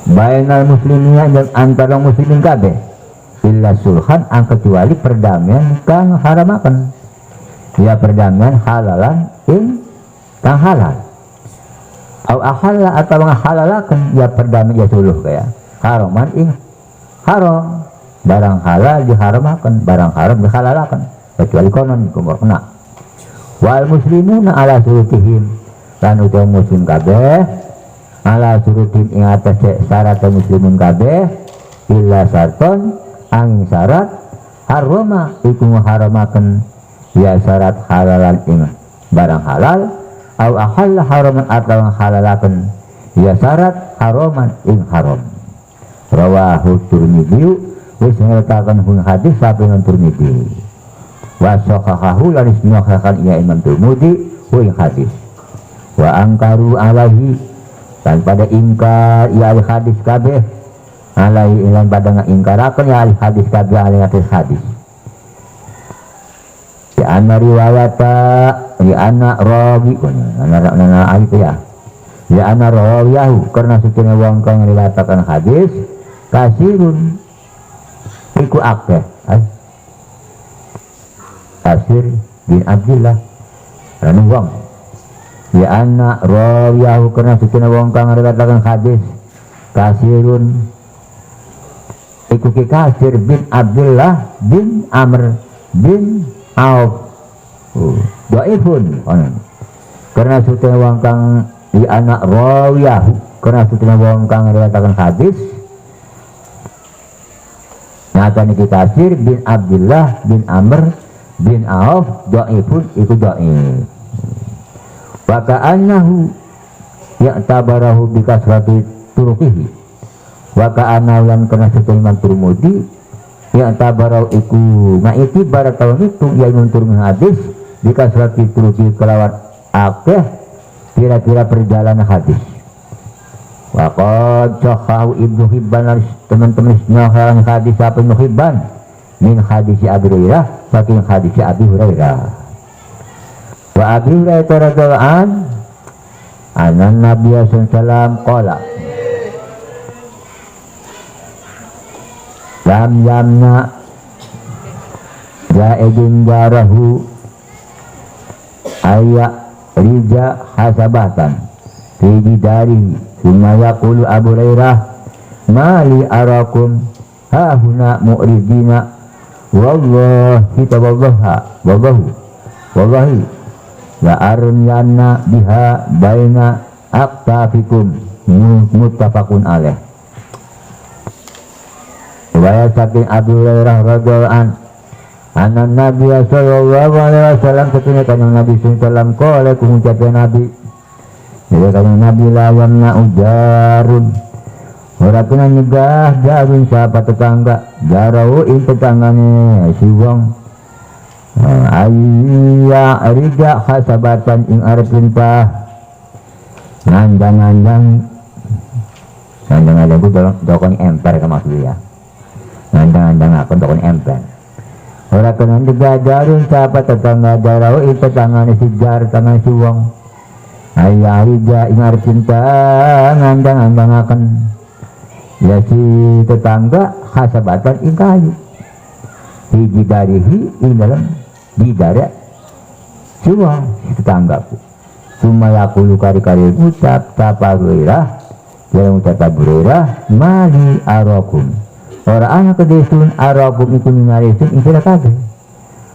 Speaker 1: Bainal muslimina dan antara muslimin kabeh illa sulhan ang kecuali perdamaian kang haramakan ya perdamaian halalan ing kang halal au ahalla atau halalakan ya perdamaian ya suluh kaya haraman ing haram barang halal diharamakan barang haram dihalalakan kecuali konon kumur kena wal muslimuna ala surutihim lan utai muslim kabeh ala surutin ing atas syarat muslimun kabeh illa sarton angin syarat haroma iku haramaken ya syarat halalan ing barang halal au ahalla haraman atau halalaken ya syarat haraman ing haram. Rawahu Tirmidzi wis nyatakan hun hadis saking Tirmidzi wa sahahahu lan isnahkan ya Imam Tirmidzi ing hadis wa angkaru alaihi dan pada ingkar ya hadis kabeh alai ilan pada ngingkarakeun ya hadis kabeh alai hadis ya anna riwayata ya anna rawi ana itu ya anna rawiyahu karena setengah wong kang ngriwayataken hadis kasirun iku akeh Kasir bin Abdullah anu wong ya anak rawiyahu karena setengah wong kang ngriwayataken hadis kasirun iku Kasir bin Abdullah bin Amr bin Auf dhaifun karena setengah wong kang ya anak rawiyahu karena setengah wong kang ngriwayataken hadis nyata niki Kasir bin Abdullah bin Amr bin Auf dhaifun iku dhaif wa ka'annahu ya'tabarahu bi kasrati turuqihi wa ka'annahu lan kana setengah Tirmidzi ya'tabarahu iku ngaikibar tahun itu ya Imam Tirmidzi hadis dikasrati turuki kelawat akeh kira-kira perjalanan hadis. Waqad sahahu Ibnu Hibban, teman-teman nyohalan hadis apa Ibnu Hibban min hadis Abi Hurairah, saking hadis Abi Hurairah. Wa Abi Hurairah radhiyallahu an anan Nabi sallallahu alaihi wasallam qala lam yamna ja'idun jarahu ayya rija hasabatan fi jidarihi summa yaqulu Abu Hurairah mali arakum hahuna mu'ridina wallahi wallahi la armyanna biha baina aqtafikum muttafaqun alaih. Riwayat saking Abu Hurairah radhiyallahu an anna Nabi sallallahu alaihi wasallam ketika kanjeng Nabi sallallahu alaihi wasallam qala mengucapkan Nabi jadi kanjeng Nabi la yamna ujarun ora kena nyegah jarun siapa tetangga jarau ing tetanggane si wong ayya rija hasabatan ing arep perintah ngandang-ngandang ku dokon emper ke maksud ya ngandang-ngandang aku dokon emper ora kena nyegah jarun siapa tetangga jarau ing tetanggane si jar tangan si wong ayya rija ing arep perintah ngandang-ngandang akan ya si tetangga hasabatan ing kayu hiji darihi ing dalam didara cuma si tetanggaku cuma yakulu kari-kari ucap tapa Hurairah yang ucap Hurairah mali arakum orang anak kedesun arakum itu minarisun istilah kabeh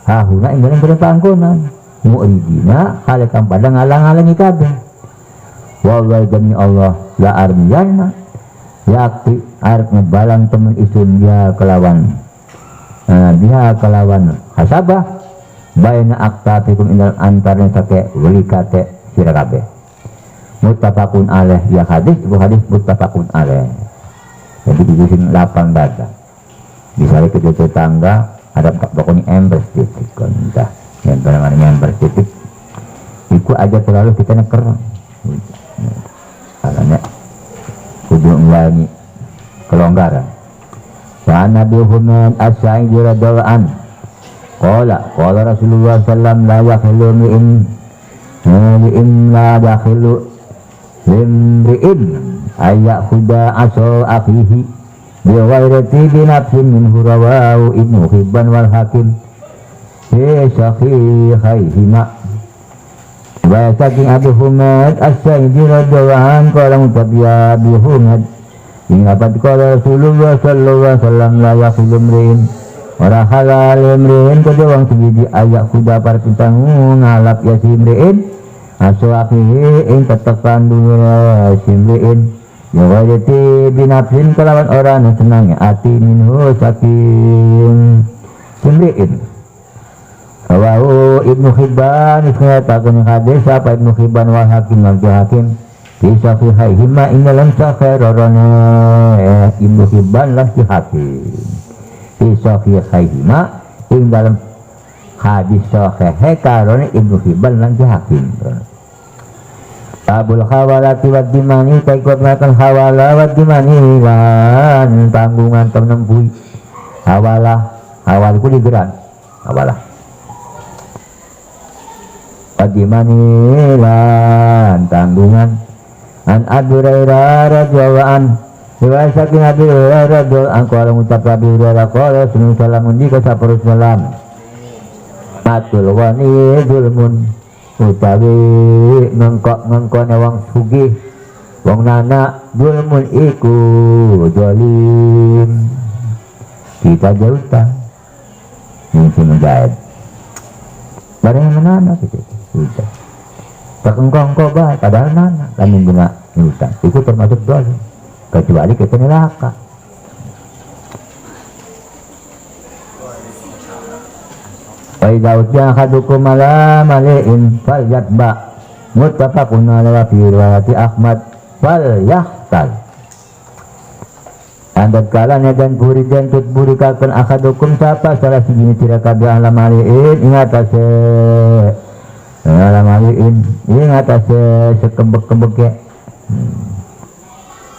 Speaker 1: hahuna ing dalam berpangkonan mu'ridina halekam pada ngalang-alangi kabeh wallahi demi Allah la armiyana yakti arep ngebalang temen isun dia kelawan hasabah baina aktafikum indal antarnya sake welikate sira kabeh muttafaqun alaih ya hadis ibu hadis muttafaqun alaih. Jadi dibikin 8 data misalnya ke tetangga ada pokoknya ember titik konta yang barang-barang ember titik itu aja terlalu kita neker karena kudu ngelangi kelonggaran. Wa Nabi Muhammad as-Sa'id radhiyallahu an qala Rasulullah sallallahu la yakhilu li'in la yakhilu limri'in ayyakhudha aso akhihi bi ghairati bi nafsin minhu rawahu Ibnu Hibban wal Hakim fi sahihaihima. Wa saking Abu Humaid as-Sa'id radhiyallahu an qala mutabiya Abu Humaid ingat qala Rasulullah sallallahu alaihi wasallam la yakhilu imri'in ora halal imri'in kedua wong siji ayak kuda par pintangu ngalap ya si imri'in aso akhihi ing tetepan dunya si imri'in ya wajati binafsin kelawan orang yang senangnya ati minhu saking si imri'in. Rawahu Ibnu Hibban isnadakun hadis apa Ibnu Hibban wal Hakim lan Hakim fi sahihaihima ing dalam sahihana Ibnu Hibban lan Hakim fi sahihaihima ing dalam hadis sahih karone Ibnu Hibban lan Hakim. Tabul hawalati wa dimani taikot makan hawala wa dimani lan tanggungan temempui hawal ku digeran hawalah Padimani lan tanggungan an Abu Hurairah radhiyallahu an riwayat saking Abu Hurairah radhiyallahu an qala ngucap Abu Hurairah qala sallallahu alaihi wasallam atul wani zulmun utawi ngengkone wong sugih wong nana zulmun iku zalim kita jauhkan mungkin menjahit barang menana gitu sudah terkengkong bah padahal nana kami guna nyutang itu termasuk zalim kecuali kita neraka. Waidauja hadukum ala mali'in fal yatba muttafaqun ala fi riwayati Ahmad fal yahtal an Wadat kalanya dan buri dan tut buri kaken akadukum sapa salah sijini sira kabeh alam aliin ingat ase alam aliin ingat ase sekebek-kebek ya.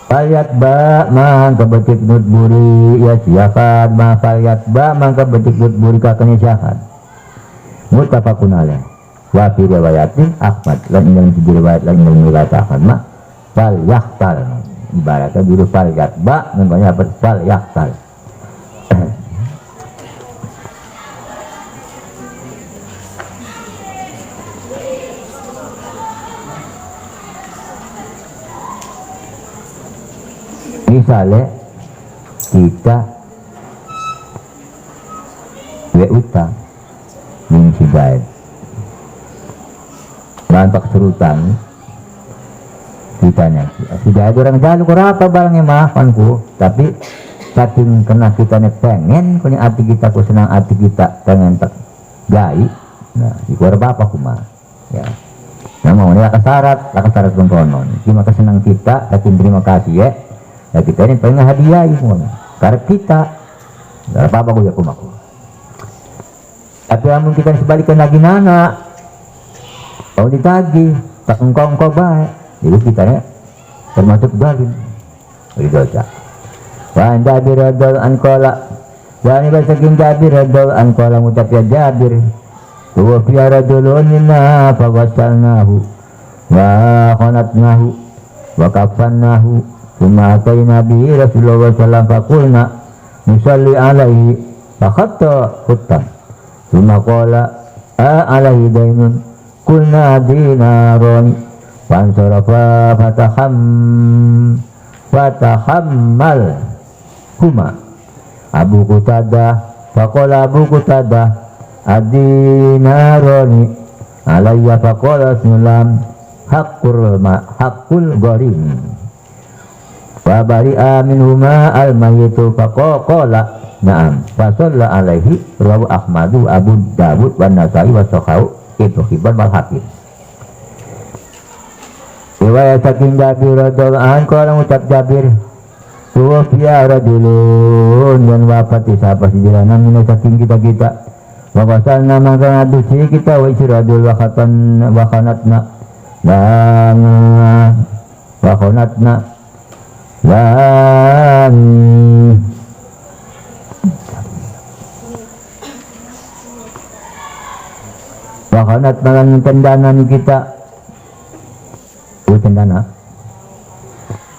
Speaker 1: Faliat ba mangka betik nut buri ya siakan ma faliat ba mangka betik nut buri kaken siakan muttafaqun alaih wa fi riwayatin Ahmad lan dalam riwayat lain yang mengatakan ma fal yahtal ibaratnya dulu fal yatba namanya apa fal yahtal misalnya kita utang ning sidaid bantak serutan kitanya sidaid orang jalu kurapa barangnya maafanku tapi saking kena kitanya pengen punya hati kita ku senang hati kita pengen tak gai nah ikur apa kumah ya namun ini laka syarat kontonon terima kasih senang kita saking terima kasih ya kita ini pengen hadiah karena kita tidak apa-apa ku ya kumaku tapi namun kita sebalikkan lagi nana kalau ditagih tak engkau baik jadi kita ya termasuk zalim dari dosa wa Jabir radhiyallahu anhu qala wa ani basakin Jabir radhiyallahu anhu qala mutafiyah Jabir wa fi rajulun minna fa wasalnahu wa khanatnahu wa kafannahu thumma atayna bi Rasulullah sallallahu alaihi wasallam fa qulna nusalli alaihi fa khatta khuttan thumma qala alaihi dainun qulna dinarun fansarafa fatahammal huma Abu Qutadah faqala Abu Qutadah adinaroni alayya faqala sulam haqqul gharim wa bari'a minhuma al-mayyitu faqala na'am fasalla alaihi rawu Ahmadu Abu Dawud wa Nasai wa Sahahu Ibnu Hibban wal Hakim. Riwayat saking Jabir radhiyallahu anhu kalau ucap Jabir tuwfiya rajulun dan wafat siapa si jalanan minus saking kita wa wasalna mangka ngadusi kita wa isradul wa khanatna dan wa khanatna dan wakanat malang tendanan kita tendana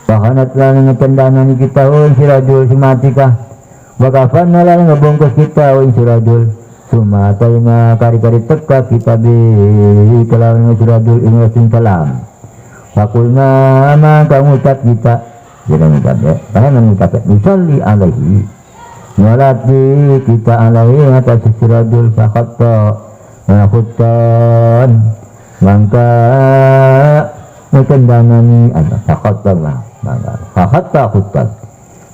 Speaker 1: wakanat malang tendanan kita sirajul simatika wakafan malang ngebungkus kita sirajul sumatayna kari-kari teka kita bi kelawan sirajul ingasin salam fakulna maka ngucap kita jadi ngucap ya karena mengucap nusalli alaihi nyolati kita alaihi atas sirajul fakhatta khuttan mangka mendanani ada fakhatta fakhatta khuttan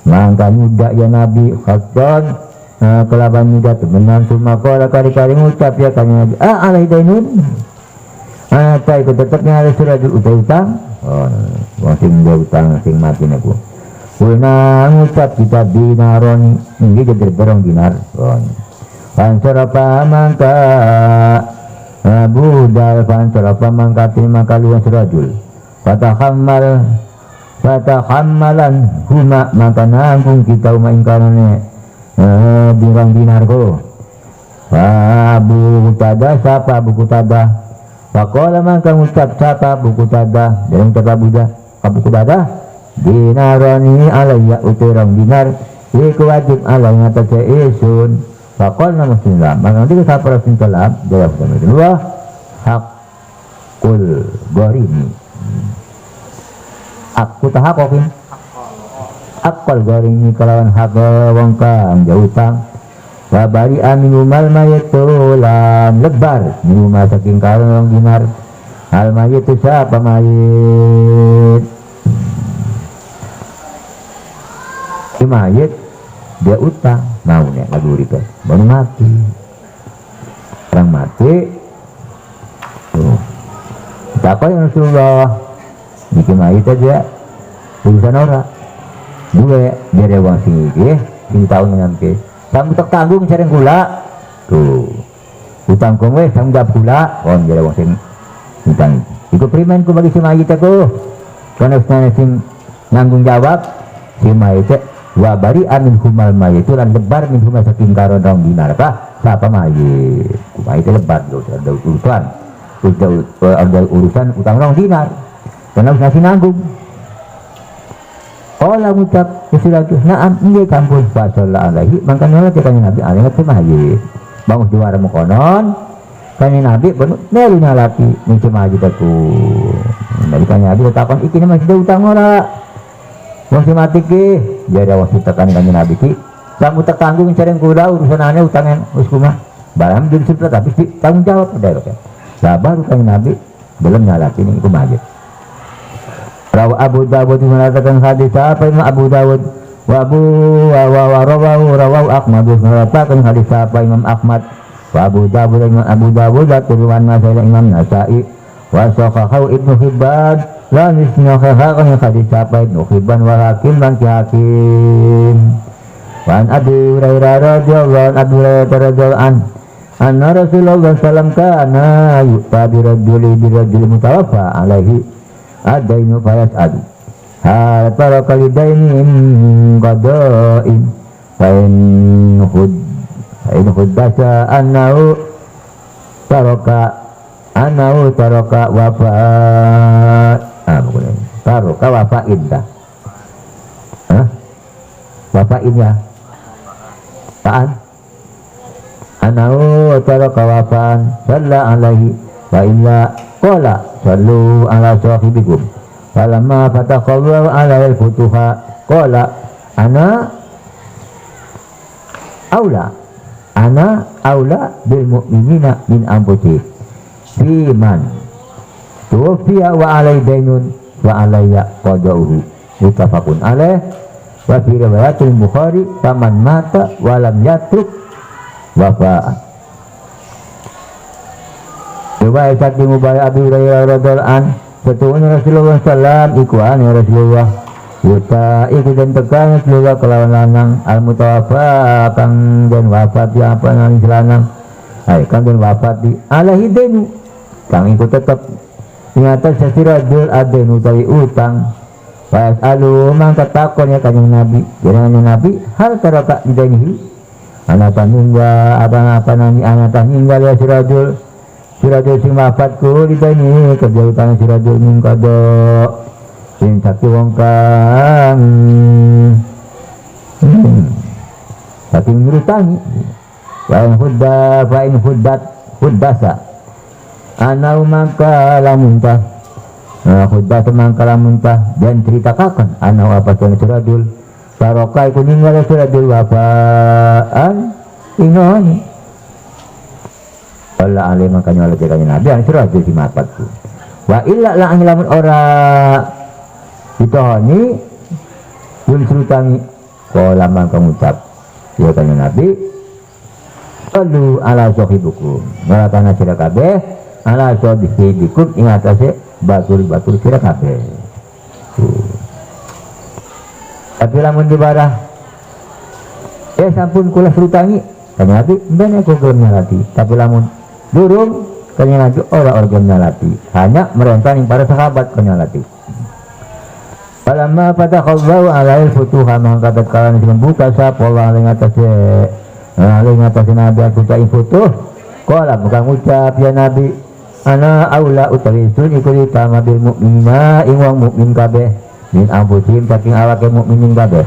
Speaker 1: mangka muda ya Nabi khuttan kelaban muda temenan semua kala kari-kari ngucap ya kan Nabi alai dainun tai ko tetepnya ada surajul utang sing dia utang sing mati naku kuna ngucap kita dinaron ini jadi berong dinar Pansarapa mangka budal pansarapa mangka terima kaluan serajul fatahammalan huma maka nanggung kita ingkanane dirang dinarko Abu Qutadah sapa Abu Qutadah faqala mangka ngucap sapa Abu Qutadah dan kata Abu Qutadah dinarani alayya utirang dinar iku wajib alayya tasaisun Fakol nama Rasulullah, maka nanti kita Rasulullah jawab sama kedua hakul gharimi. Aku tahakokin. Hakul gharimi kalawan hak wong kang jauh utang. Wabari aminumal mayitulan lebar minuma saking kalong dinar. Al mayitu siapa mayit? Mayit dia utang mau nih lagu ribet baru mati orang mati tak yang Rasulullah bikin mayit aja urusan orang dua biar wong sing iki sing tau nyampe kamu tak tanggung sering gula tuh utang kowe tanggung jawab gula kon biar wong sing utang iku primen ku bagi si mayit aku kana sing nanggung jawab si mayit wa bari amin humal mayit itu lan lebar min humal saking karon rong dinar apa siapa mayit ku mayit lebar do ada urusan ada urusan utang rong dinar karena masih nanggung. Kala ngucap Rasulullah na'am nggih kampun fasallallahu alaihi mangkane ora kanjeng Nabi alaihi mayit bangus juara mukonon kanjeng Nabi bener nelu nyalati ning mayit aku dari kanjeng Nabi takon iki masih ada utang ora wong si mati ki jadi wong tekan kanjeng Nabi ki kamu tak tanggung cereng kula urusanane utangan wis kumah barang jadi sudah tapi tanggung jawab ada kan sabar kanjeng Nabi belum nyalati ning iku mayit. Rawa Abu Dawud mengatakan hadis apa Imam Abu Dawud wa rawahu Ahmad mengatakan hadis apa Imam Ahmad wa Abu Dawud Imam Abu Dawud turunan masalah Imam Nasa'i wa sahahu Ibnu Hibban la nisnahakan hadis apa Ibnu Hibban wa Hakim dan Hakim wa an Abi Hurairah radhiyallahu anhu anna Rasulullah sallallahu alaihi wasallam kana yu'ta bi rajuli mutawaffa alaihi adainu fayas'adu hal taraka lidaini in qada'in fa in huddasa annahu taraka wafa taraka wafa iddah wafa iddah ta'an annahu taraka wafan salla alaihi wa illa qala sallu ala sahibikum falamma fatakallahu ala al-futuha qala ana aula bil mu'minina min anfusihim fi man tuwfiya wa alai dainun wa alayya qada'uhu muttafaqun alaih wa fi riwayatil Bukhari faman mata wa lam yatruk wafa'an. Riwayat Sa'd bin Mubarak Abi Hurairah radhiyallahu anhu setuhnya Rasulullah sallallahu ikuan ya Rasulullah yuta iku den tekan Rasulullah kelawan lanang al mutawaffa kang den wafat ya apa nang lanang kang den wafat di alaihi dainu kang iku tetep ing atas sesirajul adenu utawi utang pas alu mang takon ya kanjeng Nabi jenengan Nabi hal taraka didainihi ana panungga apa nang ana panungga ya sirajul sing wafatku ditani kerja utang sirajul ning kado sing sakti wong kang tapi ngurutangi wa in huddasa ana mangka lamuntah huddasa mangka lamuntah dan ceritakan ana apa kana sirajul barokai kuning wala sirajul wafaan ingoni Allah alim makanya oleh jakanya Nabi yang surah jadi mapatku wa illa la anglamun ora ditohoni yul surutangi kolaman pengucap ya kanya Nabi sallu ala sahibukum maratana sira kabeh ala sahibikum ing atase batul sira kabeh tapi lamun dibarah sampun kula surutangi kanya Nabi ben aku gelem nyalati tapi lamun durung kenyalati orang nyalati hanya merentah yang para sahabat kenyalati falamma fatakhallahu alaihi futuha mangka tatkala membuka sapa Allah ing atase Nabi aku ta futuh qala bukan ucap ya Nabi ana aula utawi sun iku ditama bil mukminina ing wong mukmin kabeh min anfusihim saking awake mukminin kabeh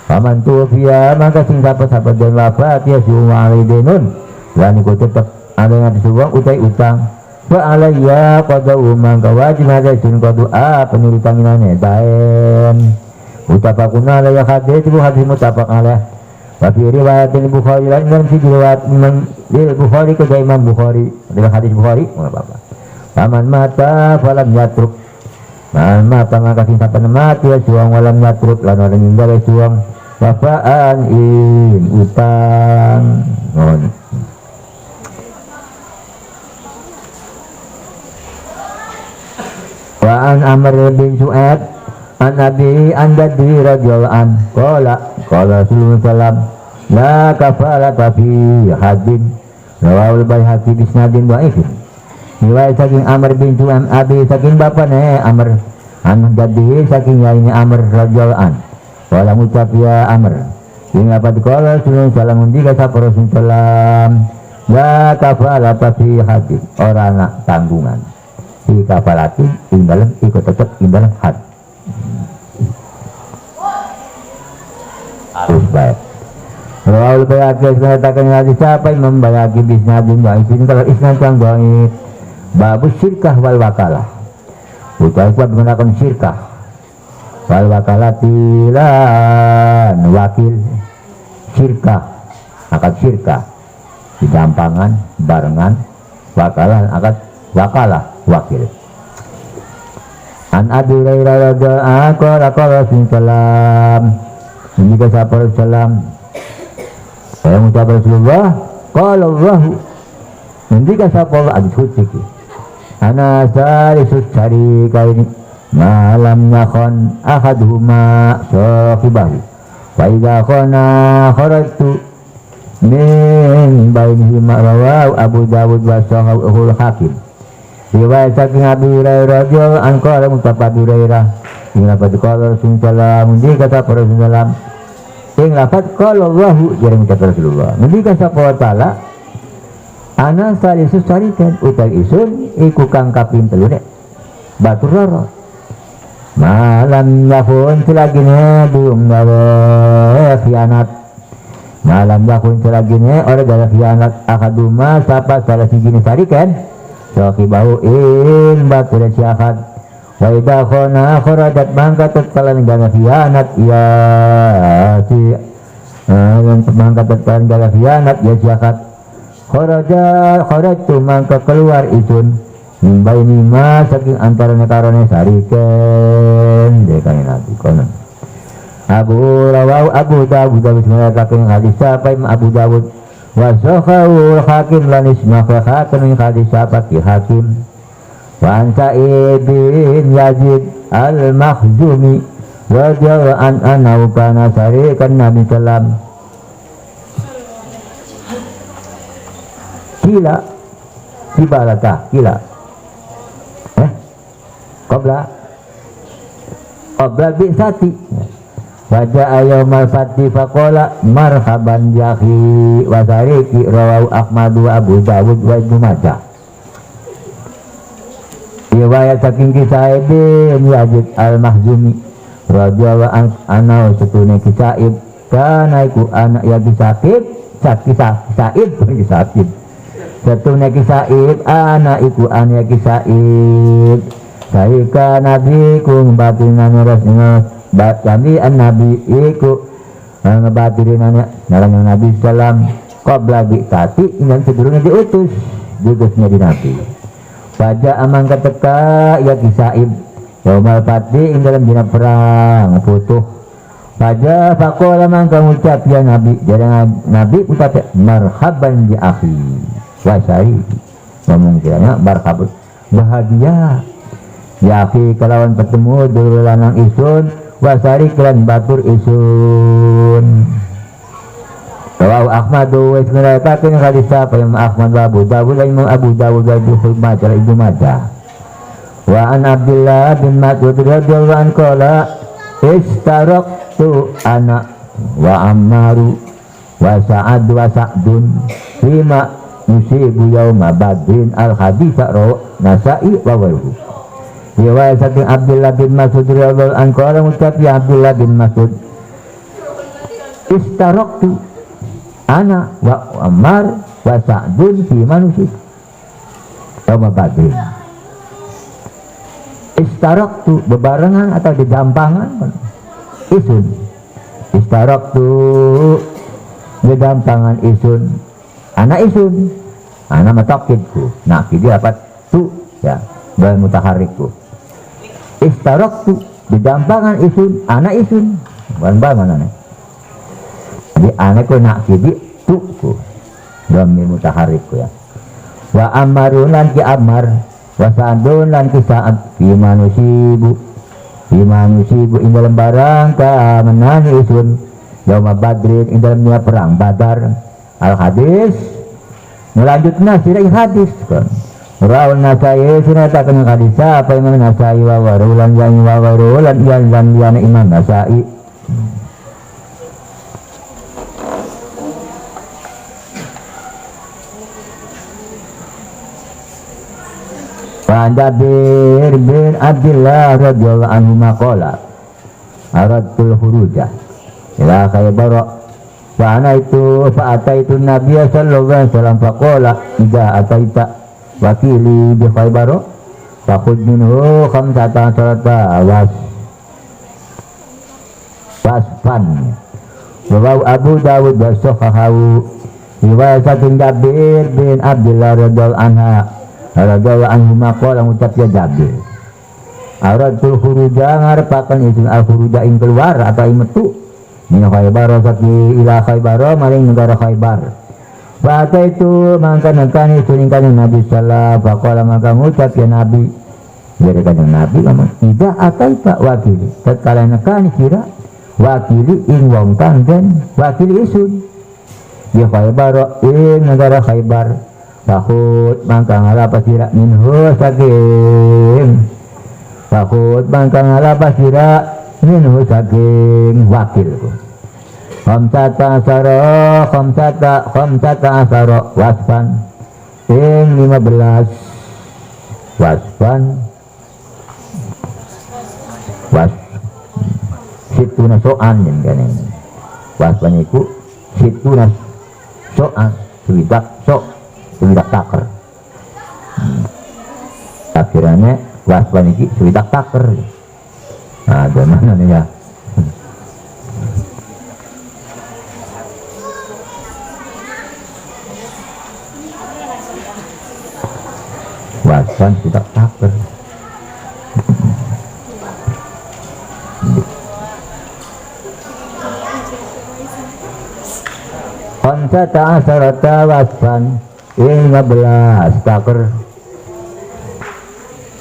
Speaker 1: paman tufiya mangka sing sahabat den wafat ya suwa alidinun lan iku tetep ada yang disuruh utai utang wa alayya qada'u mangka wajib ada sun qad'a penurutanginane daen utafaquna la hadits bu hadis mutafaq alaih wa fi riwayat Bukhari lan fi riwayat Bukhari ke Imam Bukhari dalam hadis Bukhari apa paman mata falam yatruk man mata maka sing sapen mati ya suang walam yatruk lan ora ninggal suang wafaan in utang ngon wa an Amr bin Su'ad an Nabi an Jaddi radhiyallahu an qala Rasulullah sallam la kafalata fi hadin rawahul Baihaqi bisnadin dhaifin. Riwayat saking Amr bin Tuan Abi saking bapane Amr an Jaddi saking yaine Amr radhiyallahu an qala ngucap ya Amr ing apa dikala Rasulullah sallam ngendika sapa Rasulullah sallam la kafalata fi hadin ora ana tanggungan fi kafalati ing dalem ikut tetep ing dalem had. Terus baik. Rawal Baihaqi mengatakan hadis siapa yang membayaki bisnadin dhaifin kalau isnad yang dhaif. Babu syirkah wal wakalah. Utai kuat menggunakan syirkah wal wakalatilan wakil syirkah akad syirkah didampangan barengan wakalah akad wakalah wakil. An Abi Hurairah radhiyallahu anhu qala Rasulullah ini kata Rasulullah saya mengucap Rasulullah qala Allah ini kata Allah hadis qudsi ana salisus syarikaini malam yakon ahaduhuma sahibahu wa idza khana kharajtu min bainihima rawahu Abu Dawud wa sahihul Hakim. Riwayat saking Abi Hurairah radhiyallahu anhu qala Mustafa Abi Hurairah ing lafaz qala Rasulullah mundi kata Rasulullah ing lafaz qala Allahu jarang kata Rasulullah mundi kata Allah taala ana salisus syarikan utai isun iku kang kaping 3 nek batur loro malam yakun selagine belum gawe khianat malam yakun selagine ora gawe khianat akaduma sapa salah siji syarikan sahibahu in batur syahat wa idza khana kharajat mangkat tatkala gawe khianat ya si yang mangkat tatkala gawe khianat ya syahat kharajtu mangka keluar isun mimbai nima saking antaranya karone sariken dekane nabi konon Abu Dawud mengatakan hadis siapa Abu Dawud wa sahihul Hakim lan isma'a hakim hadis siapa ki Hakim wa anta ibn Yazid al-Makhzumi wa jawa'an anau kana sarikan Nabi sallam kila kibalata kila qabla bi'sati wajah yaumal fati faqala marhaban yakhi wa sariki rawahu Ahmad wa Abu Dawud wa Ibnu Majah. Riwayat saking Kisah bin Yazid al-Mahzumi radhiyallahu anhu setune Kisah kana iku anak ya Kisah setune Kisah anak iku anak Kisah Saika Nabi ku ngebatinan Rasulullah kami Nabi iku ngebatinan narang Nabi sallam qabla bi'tati dengan sebelumnya diutus diutusnya di Nabi pada aman keteka ya Kisaib yaumal fati ing dalam dina perang putuh pada faqala mangka ngucap ya Nabi jangan Nabi ucap marhaban bi akhi wa syari ngomong kiranya marhaban bahagia ya akhi kalawan bertemu dulu lanang isun wasari kelan batur isun rawahu Ahmad wa ismiraitakin hadis apa yang Ahmad wa Abu Dawud dan Abu Dawud wa Ibnu Majah wa an Abdullah bin Mas'ud radhiyallahu anhu qala istaraqtu ana wa Ammaru wa Sa'ad wa Sa'dun fima yusibu yauma badrin al-haditha rawa Nasa'i wa waruhu. Riwayat saking Abdullah bin Mas'ud radhiyallahu anhu qala ngucap ya Abdullah bin Mas'ud istaraqtu ana wa Ammar wa Sa'dun fi manusi yauma badrin. Istaraqtu bebarengan atau didampangan isun istaraqtu didampangan isun anak isun anak matakidku nah kidi dapat tu ya bal mutaharrikku istaraqtu didampangan isun anak isun ban-ban anak jadi anakku nak kidi tu ku dhamir mutaharrikku ya wa amarun lan ki amar wa sa'dun lan ki sa'ad fi manusibu Iman usibu ing dalam barang ka menani isun yauma badrin ing dalamnya perang badar. Al hadis melanjutna sirai hadis kan Raul nasai sinatakan hadis apa yang nasai wa warulan yang wa warulan yang yana imam nasai. Jabir bin Abdullah radhiyallahu anhu maqala aradtul huruja ila Khaybar fa ataitu Nabiy sallallahu alaihi wasallam faqala idza ataita wakili bi Khaybar fakhudh minhu khamsata asharata wasfan wa Abu Dawud wa sahahahu riwayat Jabir bin Abdullah radhiyallahu anha radhiyallahu anhu maqala ngucap ya Jabir aradul khuruja ngarepaken isun al khuruja ing keluar atau ing metu min Khaybar saki ila Khaybar maring negara Khaybar Fata itu mangka nekani isun ing kanjeng Nabi sallallahu faqala maka ngucap ya Nabi dari kanjeng Nabi ngomong ida ataita wakili tatkala nekani sira wakili ing wong kang den wakili isun ya Khaybar ing negara Khaybar Fakut mangka ngalapas sira minhu saking Fakut mangka ngalapas sira minhu saking wakilku khamsata asara wasfan ing 15 wasfan situna so'an yang kanen wasfan iku situna so'an suwidak so' suwidak taker akhirannya waspan ini suwidak taker nah gimana nih ya waspan suwidak taker khamsata asharata waspan 15 taker.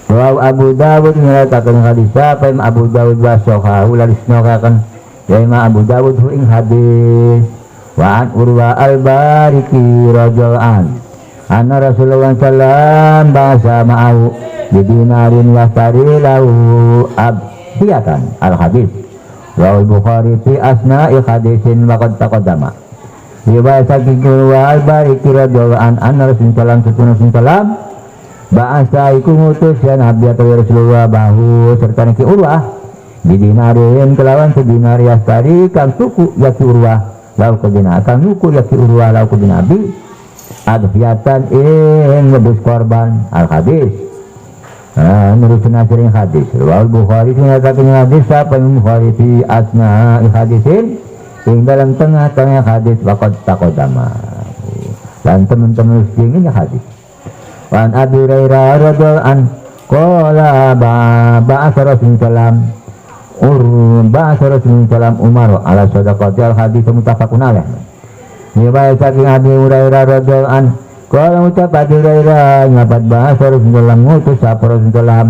Speaker 1: Rawi Abu Dawud nyatakan hadis apa yang Abu Dawud wasohahu lalis nokakan ya Abu Dawud ing hadis wa an Urwa al-Bariki radhiyallahu anna Rasulullah sallallahu bahasa ma'au di dinarin wasari lahu abdiyatan al-hadis Rawi Bukhari fi asna'i hadisin waqad taqaddama riwayat Urwa al-Bariki radhiyallahu anna Rasulullah sallallahu bahasa iku ngutus ya Nabi atau Rasulullah bahu serta niki Urwah didinarin kelawan sedinar yastari kang tuku yaki Urwah lau kedina kang tuku yaki Urwah lau kedina Nabi adhiyatan ing nebus korban al-hadis menurut sering hadis Al Bukhari menyatakan hadis apa yang Bukhari fi asna hadisin ing dalam tengah-tengah hadis waqad taqaddama dan teman-teman ini hadis Wan Abi Hurairah radhiyallahu an qala ba'atha Rasulullah sallam Umar ala sadaqati al hadis muttafaqun alaih. Riwayat saking Abi Hurairah radhiyallahu an qala ucap Abi Hurairah nyabat ba'atha Rasulullah ngutus sapa Rasulullah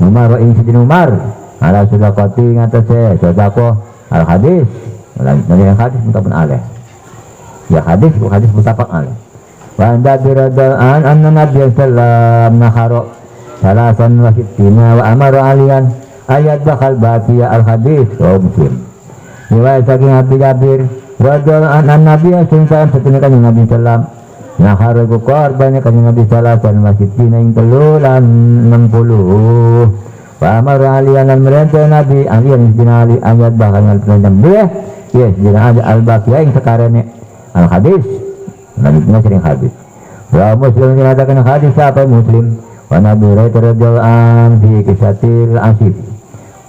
Speaker 1: Umar ing sidin Umar ala sadaqati ngatasé sedekah al hadis lan hadis muttafaqun alaih. Ya hadis muttafaq alaih. Wa anda biradaan anna Nabi sallam naharo salasan wa sittina wa amara aliyan ayat bakal baqiya al-hadis wa Muslim. Riwayat saking Abi Jabir radhiyallahu anhu Nabi sallam setune kanjeng Nabi sallam naharo ku korban kanjeng Nabi salasan wa sittina ing 60 wa amara aliyan lan merintah Nabi aliyan dinali ayat bakal ngalih yes dina al-baqiya ing sakarene al-hadis lanjutnya sering hadis. Wa Muslim menyatakan hadis apa Muslim? Wa Nabi Hurairah radhiyallahu anhu fi kisatil asif.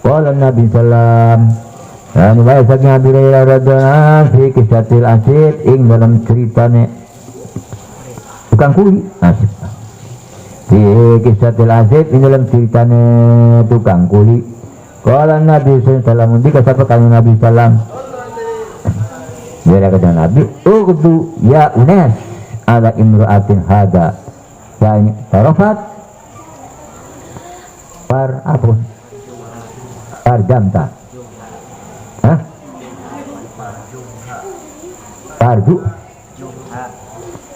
Speaker 1: Qala Nabi sallam dan bahasa Nabi Hurairah radhiyallahu anhu fi kisatil asif ing dalam ceritane tukang kuli asif. Fi kisatil asif ing dalam ceritane tukang kuli. Qala Nabi sallallahu alaihi wasallam dikatakan Nabi sallam dia kata Nabi, "Uqdu ya unas ala imra'atin hada." Yani tarafat par apun. farjamta. Hah?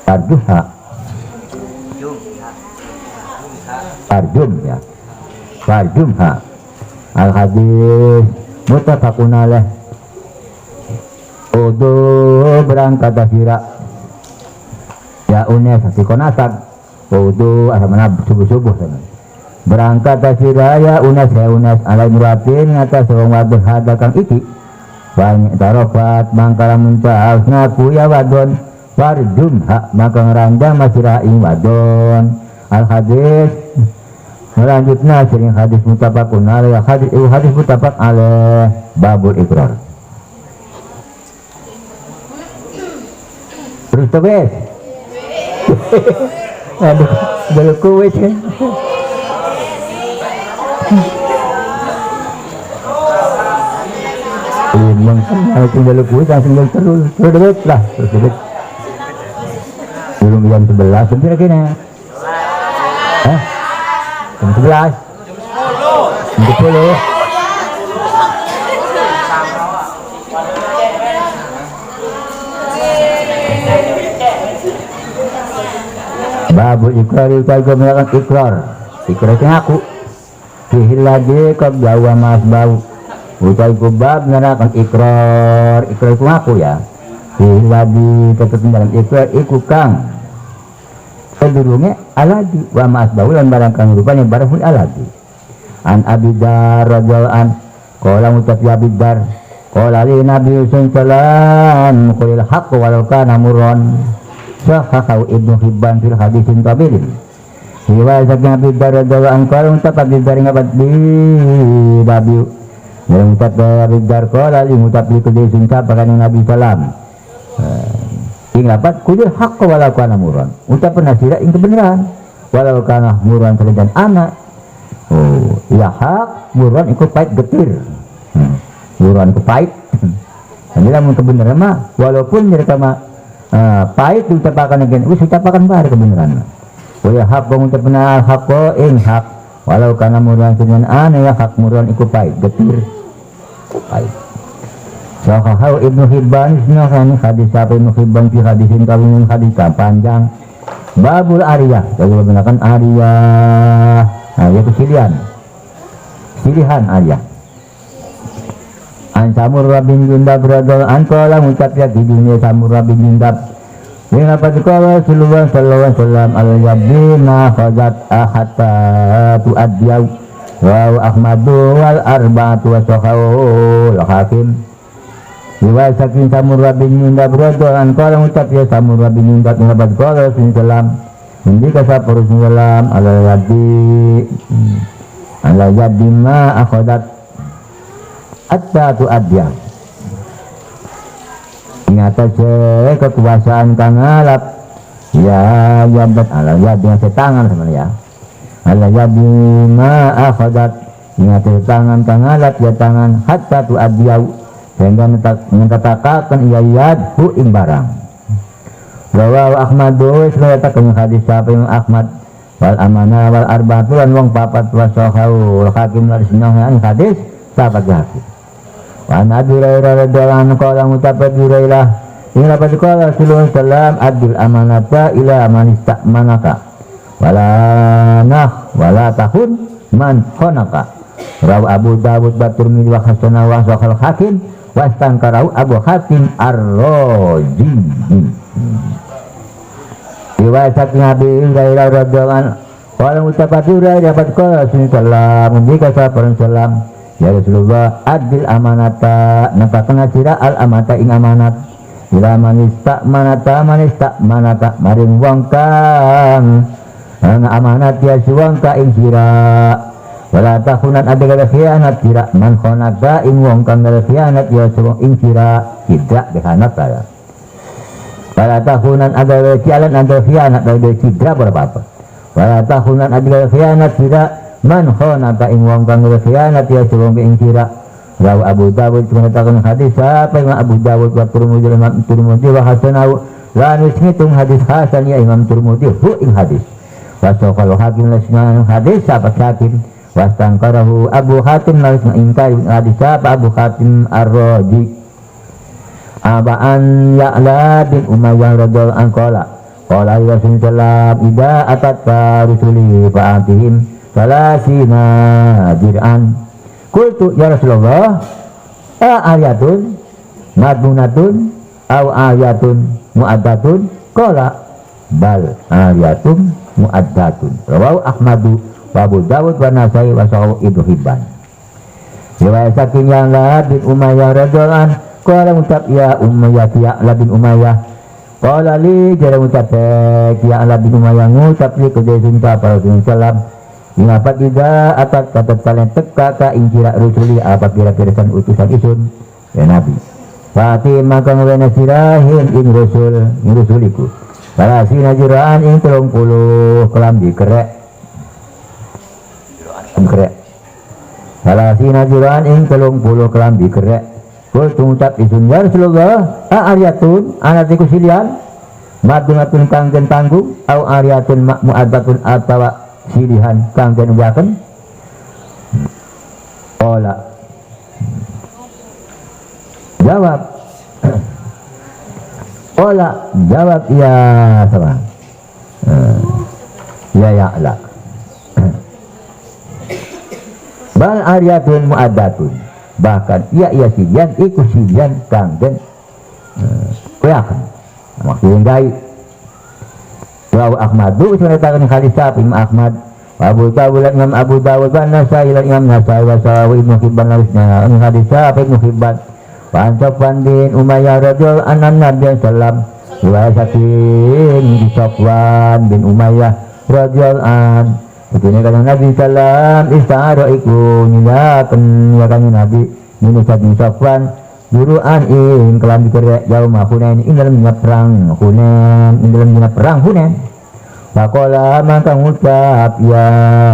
Speaker 1: Farjuha. Farjum ya. Farjumha. Al hadis muttafaqun alaih. Udu berangkat dasira. Ya unes sikonasat. Udu asa mana subuh-subuh sana. Berangkat dasira ya unes alai muratin ngata sewang wadon hadakan iki. Banyak tarofat mangkala muncaus ngaku ya wadon. Farjumha maka ngeranda masira ing wadon. Al hadis selanjutnya sering hadis muttafaqun alaih hadis muttafaq alaih babul iqrar. Terus tebes. Aduh, belum kuat kan. Limang kalau tinggal kuat langsung terus lah terus. Belum jam 11 sebentar kena. Jam 11. Jam 10. Babul ikrar itu melakukan ikrar. Ikrar itu ngaku. Fihiladi kabjawa mas bau. Utai kubab melakukan ikrar. Ikrar itu ngaku ya. Fihiladi tetap dalam ikrar iku kang. Kedurungnya aladi wa mas bau dan barang kang rupanya barang aladi. An Abidar radhiyallahu an qala mutafi Abidar qala li Nabi sallallahu qulil haqq walau kana murran. Sahahu Ibnu Hibban fil hadisin tabilin. Riwayat Nabi radhiyallahu anhu qala mutaqaddim dari ngabat di Nabi. Yang mutaqaddim dari qala li mutaqaddim ke singkat pakai Nabi sallam. Ingapat kudil haqq walau kana murran. Ucapan nasira ing kebenaran. Walau kana murran terjadi anak. Oh, ya hak murran ikut pahit getir. Murran ke pahit. Inilah kebenaran mah walaupun mereka mah pahit diucapkan again, ucapakan bar kebenaran. Ya hak mengucapkan hak ing hak walau kana murran dengan aneh ya hak murran ikut pahit getir pahit. Sahahu Ibnu Hibban ini hadis apa Ibnu Hibban fi hadisin kawin hadis panjang. Babul ariyah kalau menggunakan ariyah. Nah, yaitu silihan ariyah. An Samurah bin Jundab radhiyallahu anhu qala mucapnya di dunia Samurah bin Jundab yang apa dikala Rasulullah sallallahu alaihi wasallam al-yabina khazat hatta tu'addiyaw wa Ahmadu wal arba'atu wa sahahu al-hakim. Riwayat saking Samurah bin Jundab radhiyallahu anhu qala mucapnya Samurah bin Jundab yang apa dikala Rasulullah indika sapa Rasulullah al-yadi ma akhazat hatta tu'addiya. Ingat aja kekuasaan kang alap ya jabat ala ya dengan setangan sebenarnya ya ala jadi ma akhadat. Ingat tangan kang alap ya tangan hatta tu'addiya sehingga menetapkan ia yadhu ing barang. Rawahu Ahmadu sebagaimana hadis siapa yang Ahmad wal amanah wal arba'atu lan wong papat wa sahahu hakim lan sinah hadis sahabat hakim. Wa Nabi radhiyallahu anhu qala mutafad Hurairah ila qala sallallahu alaihi adil amanata ila man istamanaka wala tahun man khonaka. Rawi Abu Dawud wa Tirmidzi wa Hasan wa Sahih Hakim wa istankarau Abu Hatim Ar-Razi. Riwayat Nabi Hurairah radhiyallahu anhu qala mutafad Hurairah qala sallallahu alaihi wasallam ya Rasulullah adil amanata napakna sira al amanata ing amanat ila manista manata maring wong kang amanat ya wong ka ing sira wala takhunat ada khianat sira man khonata ing wong kang khianat ya wong ing sira tidak khianat saya wala takhunat ada khianat ada tidak berapa wala takhunat ada khianat sira man khonata ing wong kang khianat ya wong ing sira. Rawi Abu Dawud mengatakan hadis apa Imam Abu Dawud wa Tirmidzi wa Hasanahu lan ngitung hadis hasan ya Imam Tirmidzi hu ing hadis wa saqal hakim lasna hadis apa hakim Wastangkarahu Abu Hatim lalu ingkari hadisah Abu Hatim Ar-Razi Abaan Ya'la bin Umayyah radhiyallahu anhu qala Rasulullah idza atat rusuli fa'atihim salasina dir'an qultu ya Rasulullah ayatun madmunatun aw ayatun muaddatun qala bal ayatun muaddatun rawahu Ahmadu wa Abu Dawud wa Nasai wa Sahih Ibnu Hibban. Riwayat saking Ya'la bin Umayyah radhiyallahu anhu qala ngucap ya Umayyah Ya'la bin Umayyah qala li jare ngucap Ya'la bin Umayyah ngucap li ke sunta para sallam mengapa tidak atas kata kalian teka ka injira rusuli apabila kirisan utusan isun ya Nabi Fatih maka ngawena sirahin in rusuliku Salasi najiraan ing 30 kelambi kerek Salasi najiraan ing 30 kelambi kerek kul tumucap isun ya Rasulullah aryatun anatiku silian madunatun kanggen tanggung au aryatun mu'adbatun atawa silihan kanggen uyaken ola jawab ola jawab ya sama ya Ya'la bal aryatun mu'addatun bahkan iya silian iku silian kanggen uyaken maksudnya baik Rawu Ahmadu ceritakan hadis Imam Ahmad Abu Dawud Imam Abu Dawud dan Nasai Imam Nasai wa Sahih Ibnu Hibban lawisnya hadis Ibnu Hibban wa Safwan bin Umayyah radhiyallahu anhu Nabi sallam riwayat saking Safwan bin Umayyah radhiyallahu anhu begini kata Nabi sallam ista'ara iku nyilaken ya kan Nabi minus saking Safwan Juruan ing kelam dikerek jauh Hunain ing dalam perang Hunain ing dalam perang Hunain. Pakola maka ngucap ya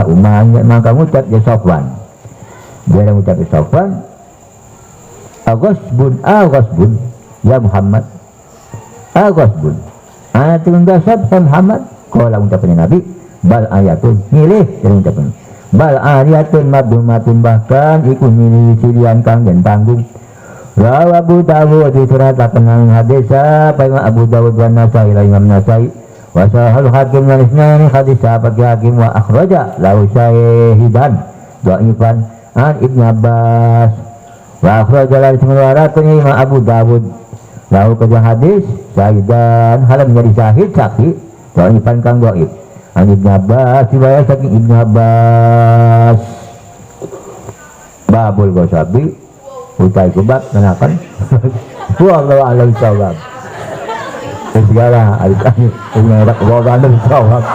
Speaker 1: Umayyah maka ngucap ya Safwan. Dia ngucap ya Safwan. Aghasbun ya Muhammad. Aghasbun. Ayatul dasab ya Muhammad. Kola ngucapnya Nabi bal ayatun milih dari ngucapnya. Bal ayatun madhumatun bahkan ikut milih silian kang dan tanggung. Rawa Abu Dawud di surat penang hadis Imam Abu Dawud wa Nasai Imam Nasai wa Sahih Hakim wanisnani hadis bagi Hakim wa akhraja lahu syahidan dhaifan an Ibnu Abbas wa akhraja lahu mengeluarkan Imam Abu Dawud lahu kerja hadis syahidan halam menjadi syahid saksi dhaifan kang dhaif an Ibnu Abbas riwayat saking Ibnu Abbas babul gosabi utai kubak menakan wallahu a'lam bishawab segala adik kami punya wallahu a'lam bishawab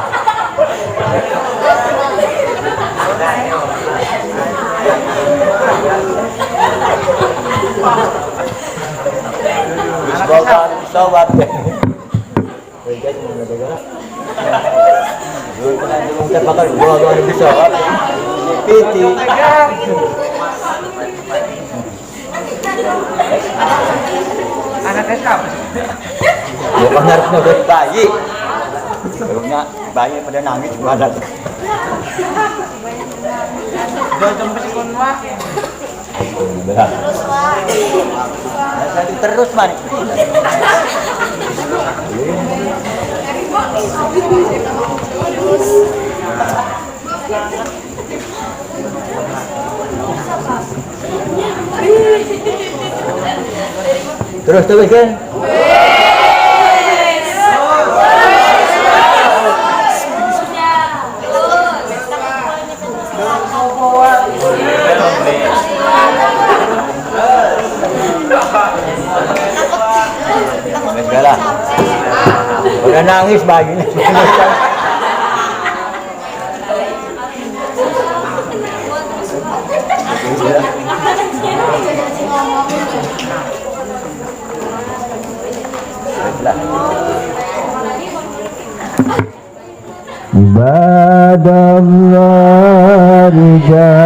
Speaker 1: bishawab wallahu a'lam bishawab piti
Speaker 2: anaknya siapa?
Speaker 1: Bukan harus ngebet bayi. Sebelumnya bayi pada nangis ada.
Speaker 2: Jangan jemput mah.
Speaker 1: Terus man. Terus kan? Segala. Udah nangis bayi. Ibadallah rijal